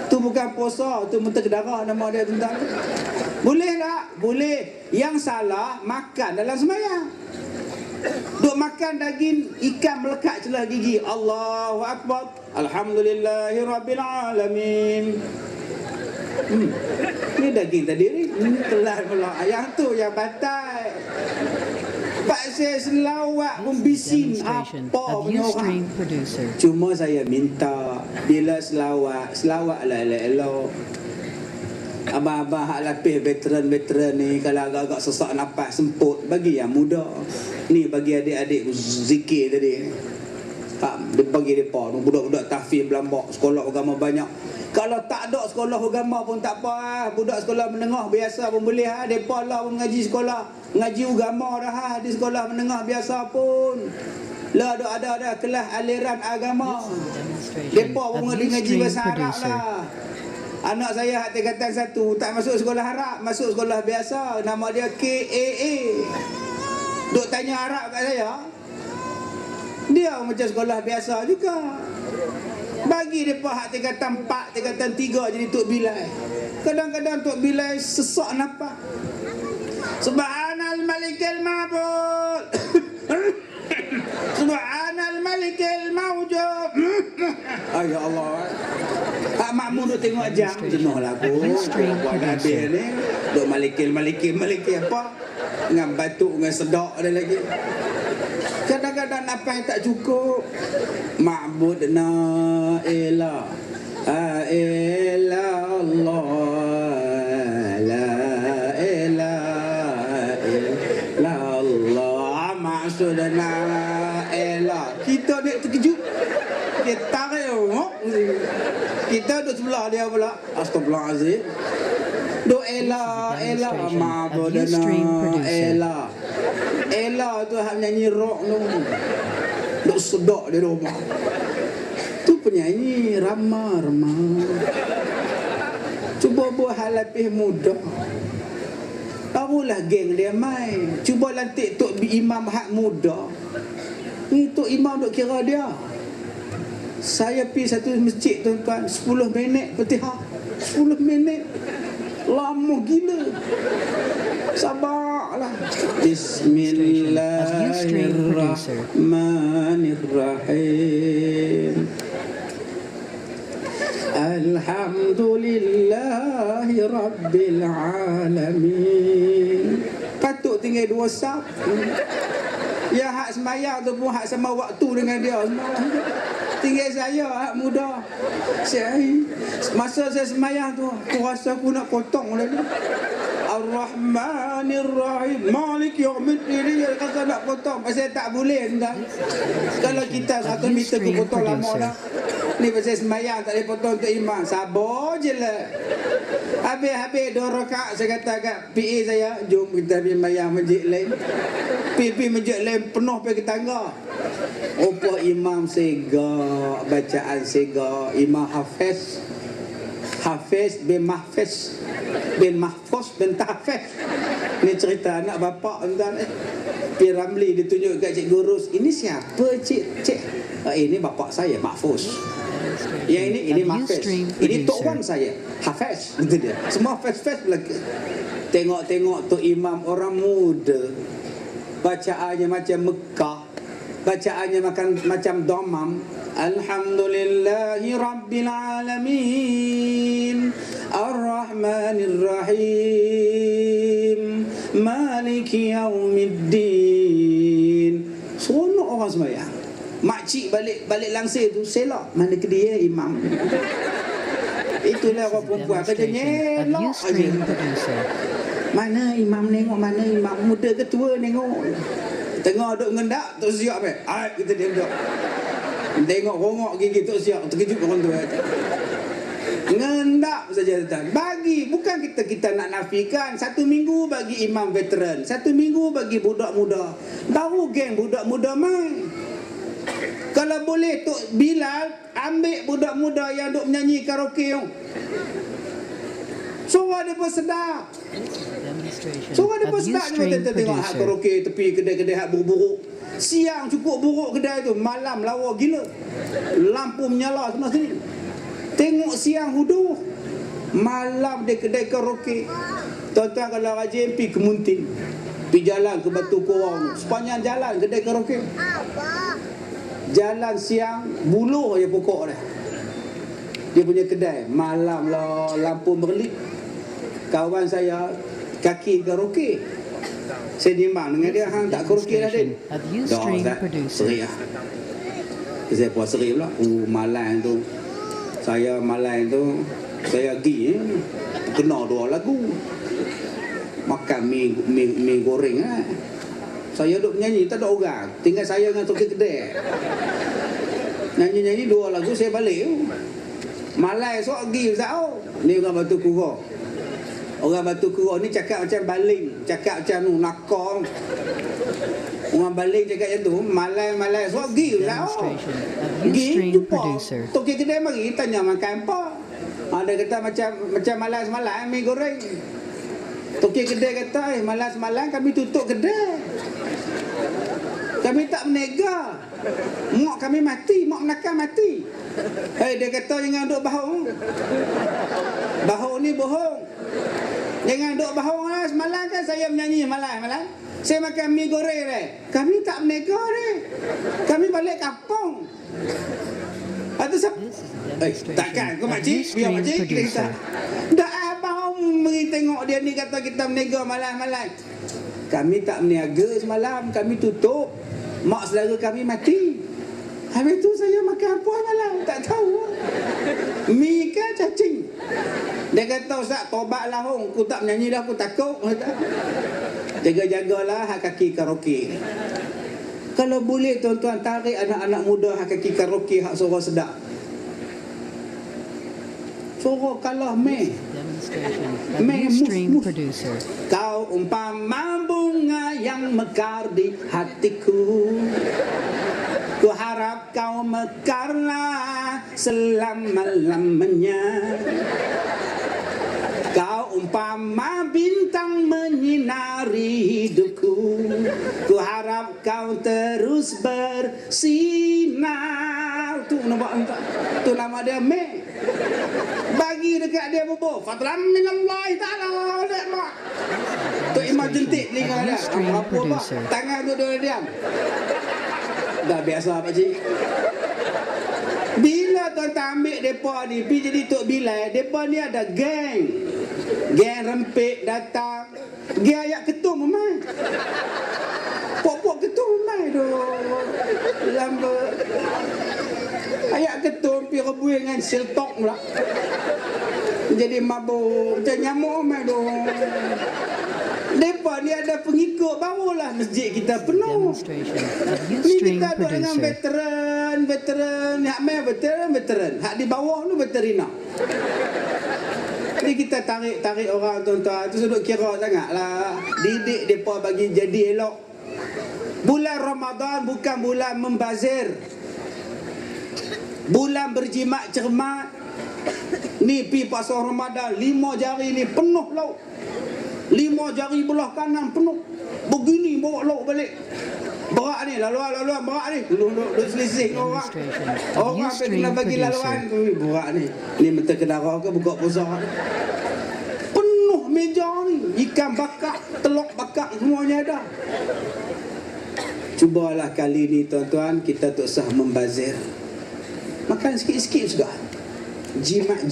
Tu bukan puasa, tu muntah darah nama dia, tuan-tuan. Boleh tak? Boleh. Yang salah makan dalam sembahyang. Duk makan daging ikan melekat celah gigi. Allahu akbar. Alhamdulillahirabbil alamin. Ni daging tadi ni telan pula. Yang tu yang batal. Pak saya selawat pun bising apa punya orang. Cuma saya minta bila selawatlah elok-elok. Abang-abang hak lapis veteran ni, kalau agak-agak sesak nafas semput, bagi yang muda. Ni bagi adik-adik zikir tadi. Dia bagi mereka budak-budak tahfiz belambak, sekolah agama banyak. Kalau tak ada sekolah agama pun tak apa. Budak sekolah menengah biasa pun boleh. Mereka lah pun mengaji sekolah, mengaji agama dah di sekolah menengah biasa pun. Lah ada kelas aliran agama. Mereka pun mengaji bahasa Arab lah. Anak saya hak tingkatan 1 tak masuk sekolah Arab, masuk sekolah biasa, nama dia KAA. Duk tanya Arab kat saya, dia macam sekolah biasa juga. Bagi depa hak tingkatan 4, tingkatan 3 jadi Tok Bilal. Kadang-kadang Tok Bilal sesak nafas. Subhanal malikil ma'bud. Subhanal malikil mawjud. Ya Allah. Hak makmum duk tengok jam, jenuh lah aku. Buat habis ni, duk malikil apa? Dengan batuk, dengan sedak ada lagi. Kadang-kadang nafas tak cukup. Ma'budna ilah Allah, la ilaha illallah, maksudna ilah. Kita dek terkejut. Dia tarik kita duduk sebelah dia pula. Astagfirullahalazim. Duk elah ma'budna elah. Elah tu hak nyanyi rock tu. Duk sedok di rumah. Tu penyanyi ramah. Cuba buat hal lebih mudah. Barulah geng dia main. Cuba lantik Tok Imam hak muda. Ni Tok Imam duk kira dia. Saya pergi satu masjid, tuan-tuan, 10 minit Fatihah. 10 minit. Lama gila. Sabarlah. Bismillahirrahmanirrahim. Alhamdulillahi rabbil alamin. Patut tinggal 2 saf. Ya hak sembahyang tu pun hak sama waktu dengan dia. Tinggal saya hak muda. Masa saya sembahyang tu, aku rasa aku nak potong dah. Ar-Rahmanir Rahim, Malik Yaumiddin. Dia kata nak potong. potong. Pasal tak boleh tuan. Kalau kita 1 meter ku potong lama dah. Ni pasal sembahyang tak boleh potong untuk imam. Sabar je lah. Habis 2 rakaat saya kata kat PA saya, jom kita pergi sembahyang masjid lain. Pergi masjid lain penuh pergi ke tangga. Rupa imam segak, bacaan segak. Imam Hafiz bin Mahfiz bin Mahfuz bin Tahfiz. Ni cerita anak bapak tuan. Pi Ramli ditunjuk kat Cik Gurus. Ini siapa cik? Ini bapak saya Mahfuz. Yang ini Mahfiz. Ini Tok Wan saya Hafiz. Itu dia. Semua Hafiz belaka. Tengok tu imam orang muda. Bacaannya macam Mekah. Bacaannya macam domam. Alhamdulillahi Rabbil Alamin Ar-Rahmanir Rahim Maliki Yaumiddin. Seronok orang sembahyang. Makcik balik langsir tu selak. Mana ke dia imam? Itulah orang perempuan kerja nyelok aja. Mana imam nengok, mana imam muda ke tua nengok. Tengah duduk ngendak, Tok Siap kita diam duduk. Tengok rongok gigi Tok Siap, terkejut orang tu. Ngendak saja tuan. Bagi, bukan kita nak nafikan. 1 minggu bagi imam veteran, 1 minggu bagi budak muda. Baru geng budak muda main. Kalau boleh Tok Bilal ambil budak muda yang duk menyanyi karaoke tu. Suara dia pun sedap. Suara dia pun sedap. Kita tengok hak karaoke tepi kedai-kedai hak buruk-buruk. Siang cukup buruk kedai tu, malam lawa gila. Lampu menyala sana sini. Tengok siang huduh, malam dia kedai karaoke. Tuan-tuan kalau rajin pergi ke Muntin, pergi jalan ke Batu Korang, sepanjang jalan kedai karaoke. Jalan siang buluh je pokok dia. Dia punya kedai malam lah lampu berlip. Kawan saya kaki karaoke. Saya timbang dengan dia, hang tak karaoke dah Din. Dah serik lah. Saya puas serik pula. Malam tu saya pergi kena 2 lagu. Makan mi goreng lah. Saya duduk nyanyi, tak ada orang. Tinggal saya dengan toki kedai. Nyanyi-nyanyi 2 lagu, saya balik. Malai esok pergi Ustaz. Ni orang Batu Kura. Orang Batu Kura ni cakap macam baling. Cakap macam nakong. Orang baling cakap macam tu. Malai esok pergi Ustaz. Pergi jumpa toki kedai mari, tanya makan apa. Dia kata macam malam semalam mi goreng. Toki kedai kata, malam semalam kami tutup kedai. Kami tak menega. Mak kami mati, mak menakan mati. Dia kata jangan duk bohong. Bohong ni bohong. Jangan duk bohong lah. Semalam kan saya menyanyi malam. Saya makan mi goreng ni. Kami tak menega ni. Kami balik kampung. Atau takkan kau makcik, biar makcik kita. Dak abang mari tengok dia ni kata kita menega malam-malam. Kami tak meniaga semalam, kami tutup. Mak saudara kami mati. Habis tu saya makan apa malam? Tak tahu. Mi ke cacing? Dia kata Ustaz, tobatlah hong. Aku tak menyanyi dah, aku takut. Jaga-jagalah hak kaki karaoke. Kalau boleh tuan-tuan tarik anak-anak muda hak kaki karaoke hak suara sedap. Suara kalah meh. Stream producer. Kau umpama bunga yang mekar di hatiku. Ku harap kau mekarlah selama-lamanya. Kau umpama bintang menyinari hidupku. Ku harap kau terus bersinar. Tu nama dia Mei. Bagi dekat dia bubuh. Fadlan minallahi ta'ala. Tu imam jentik telinga dia. Apa-apa. Tangan tu dia diam. Dah biasa pakcik. Bila tuan-tuan ambil mereka ni pergi jadi Tok Bilal, mereka ni ada geng. Geng rempik datang. Geng ayat ketum memang. Pok-pok ketum memang tu. Lambat. Ayat ketum pergi rebui dengan siltok pula. Jadi mabuk. Macam nyamuk memang tu. Mereka ni ada pengikut, barulah masjid kita penuh. Ni kita duduk dengan veteran, hak main veteran. Hak di bawah tu veterina. Jadi kita tarik orang tuan-tuan tu sudut kira sangatlah. Didik mereka bagi jadi elok. Bulan Ramadan bukan bulan membazir. Bulan berjimat cermat. Ni pi pasal Ramadan 5 jari ni penuh lauk. 5 jari belah kanan penuh. Begini bawa lauk balik. Berak ni, laluan berak ni. Duduk selisih orang. Orang sampai kena bagi laluan. Berak ni. Ni menteri kedara ke buka puasa. Penuh meja ni. Ikan bakar, telur bakar semuanya ada. Cubalah kali ni tuan-tuan, kita tak usah membazir. Makan sikit-sikit juga. Jimat.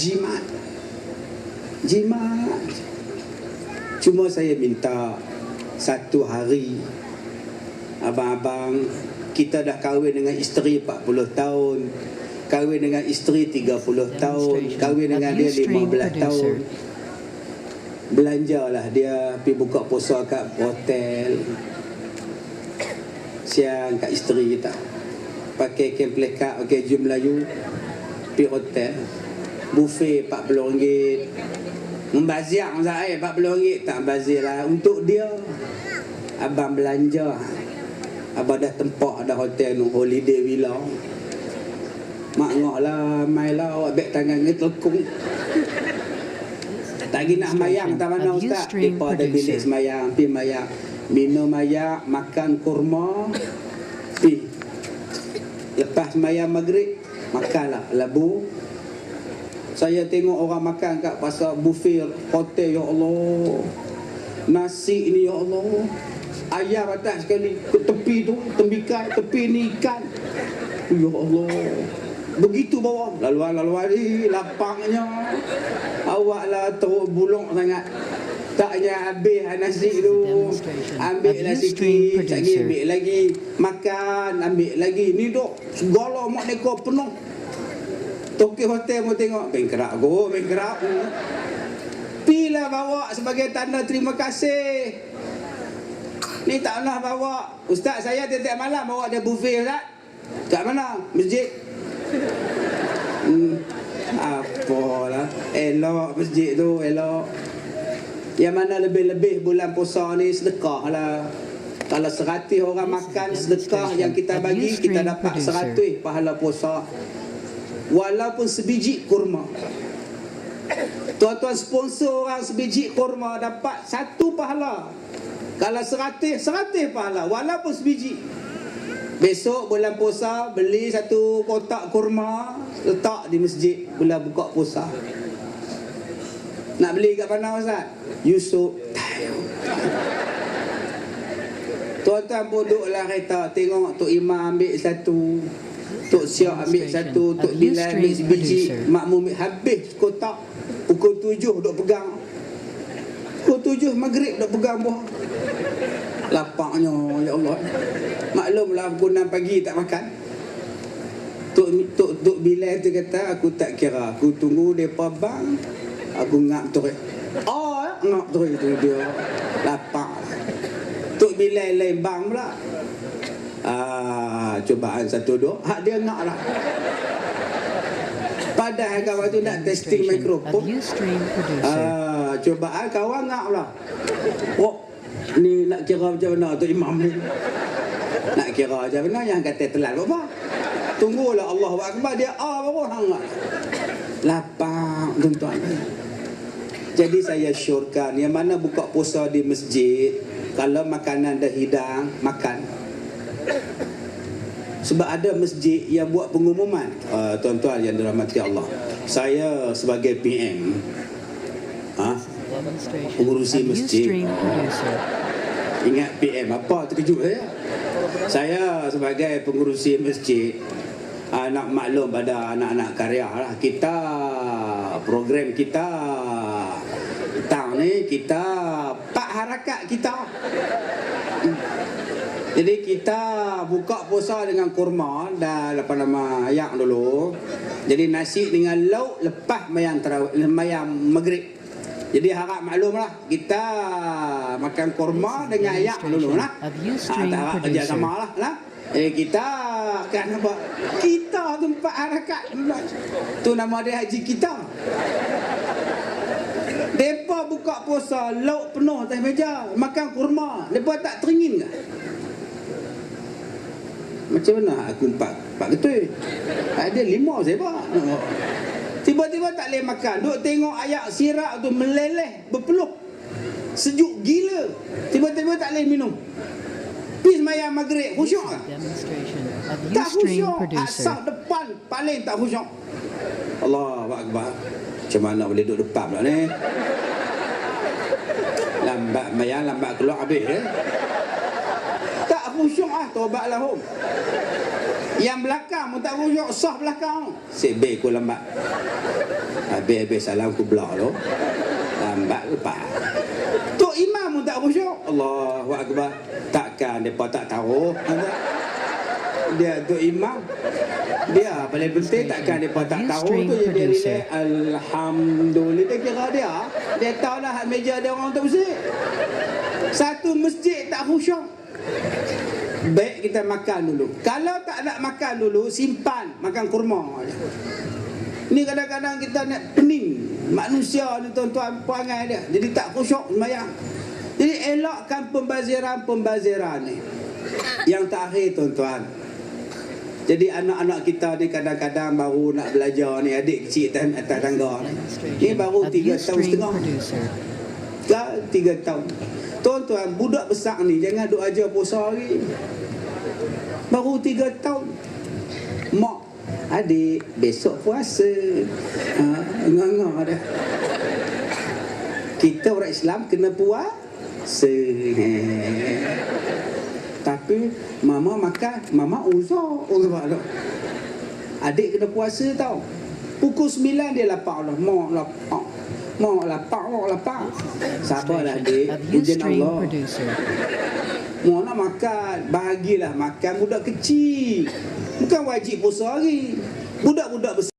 Cuma saya minta satu hari, abang-abang, kita dah kahwin dengan isteri 40 tahun, kahwin dengan isteri 30 tahun, kahwin dengan dia 15 tahun. Belanjalah dia pergi buka puasa kat hotel. Siang kat isteri kita. Pakai kain pelekat, pakai baju Melayu, pergi hotel. Buffet RM40. Membazir saya RM40 tak bazir lah. Untuk dia abang belanja. Abang dah tempat dah hotel tu, holiday villa. Mak ngok lah, mai lah awak beg tangan ni telkung. Tak pergi nak mayang tak mana ustaz. Mereka ada bilik semayang, pergi mayang. Minum ayak, makan kurma, pergi. Lepas semayang maghrib, makanlah labu. Saya tengok orang makan kat pasar buffet hotel, ya Allah. Nasi ni ya Allah. Ayam atas sekali ke tepi tu, tembikai, tepi ni ikan. Ya Allah. Begitu bawah. Laluan ni lapangnya. Awaklah teruk buluk sangat. Taknya habis nasi tu. Ambil lah sikit, lagi ambil lagi. Makan, ambil lagi. Ni duk segala mak neko penuh. Tokek hotel mau tengok bengkerak go, bengkerak. Pilah bawa sebagai tanda terima kasih. Ni tak nak bawa. Ustaz saya tiap-tiap malam bawa dia buffet ustaz. Kat mana? Masjid. Apalah. Elok masjid tu, elok. Yang mana lebih-lebih bulan puasa ni sedekah lah. Kalau 100 orang makan sedekah yang kita bagi, kita dapat 100 pahala puasa. Walaupun sebiji kurma. Tuan-tuan sponsor orang sebiji kurma dapat 1 pahala. Kalau 100 pahala walaupun sebiji. Besok bulan puasa beli 1 kotak kurma, letak di masjid bulan buka puasa. Nak beli kat mana ustaz? Yusuf. Tuan-tuan pun duduklah kereta, tengok Tok Imam ambil 1, Tok Siak ambil 1, Tok Bilal ambil sebiji, makmum habis kotak. Pukul 7 duk pegang. Pukul 7 maghrib duk pegang buah. Lapaknya ya Allah. Maklumlah pukul 6 pagi tak makan. Tok Bilal tu kata aku tak kira, aku tunggu depa bang. Aku ngap terus. Ngap terus tu dia. Lapak. Tok Bilal lain bang pula. Cubaan 1 2 hak dia ngak lah. Padahal kawan tu nak testing mikrofon. Cubaan kawan ngak lah. Ni nak kira macam mana tu imam ni? Nak kira macam mana yang kata telan apa? Tunggulah Allahu Akbar dia baru hang. Lapang tuan-tuan. Jadi saya syorkan yang mana buka puasa di masjid, kalau makanan dah hidang, makan. Sebab ada masjid yang buat pengumuman. Tuan-tuan yang dirahmati Allah, saya sebagai PM pengurusi masjid. Ingat PM apa, terkejut saya sebagai pengurusi masjid, nak maklum pada anak-anak karya lah. Kita program kita petang ni kita pak harakat kita. Jadi kita buka puasa dengan kurma dan ayak dulu. Jadi nasi dengan lauk lepas mayang maghrib. Jadi harap maklumlah, kita makan kurma dengan ayak dulu lah. Tak harap kerjasama lah. Kita kan apa? Kita tempat harakat. Tu nama dia haji kita. Depa buka puasa, lauk penuh atas meja, makan kurma. Depa tak teringin ke? Macam mana aku empat ketul? Ada 5 saya pak. Tiba-tiba tak boleh makan. Duk tengok ayak sirak tu meleleh, berpeluh. Sejuk gila. Tiba-tiba tak boleh minum. Pergi semayang maghrib, khusyuk tak? Tak khusyuk. Asal depan paling tak khusyuk. Allahu Akbar. Macam mana boleh duduk depan pula ni? Lambat mayang, lambat keluar habis Tak khusyuk taubatlah hum. Yang belakang pun tak khusyuk, sah belakang. Sebab aku lambat. Habis salam aku belah tu. Lambat lepas. Tok imam pun tak khusyuk. Allahu Akbar. Takkan mereka tak tahu. Dia tok imam. Dia paling penting takkan mereka tak tahu tu jadi dia alhamdulillah. Dia kira dia tahu dah meja dia orang tak bersih. Satu masjid tak khusyuk. Baik kita makan dulu. Kalau tak nak makan dulu, simpan makan kurma. Ni kadang-kadang kita nak pening manusia ni tuan-tuan perangai dia. Jadi tak khusyuk sembahyang. Jadi elakkan pembaziran ni. Yang terakhir tuan-tuan. Jadi anak-anak kita ni kadang-kadang baru nak belajar ni, adik kecil atas tangga ni. Ni baru 3 tahun setengah. 3 tahun. Tuan-tuan, budak besar ni jangan duk ajar puasa hari. Baru 3 tahun. Mak, adik besok puasa. Nganga dah. Kita orang Islam kena puasa. Tapi mama makan, mama uzur. Adik kena puasa tau. Pukul 9 dia lapar dah. Mak lapar. Sabarlah adik. Izin Allah. Mak nak makan, bahagilah makan budak kecil. Bukan wajib puasa hari. Budak-budak besar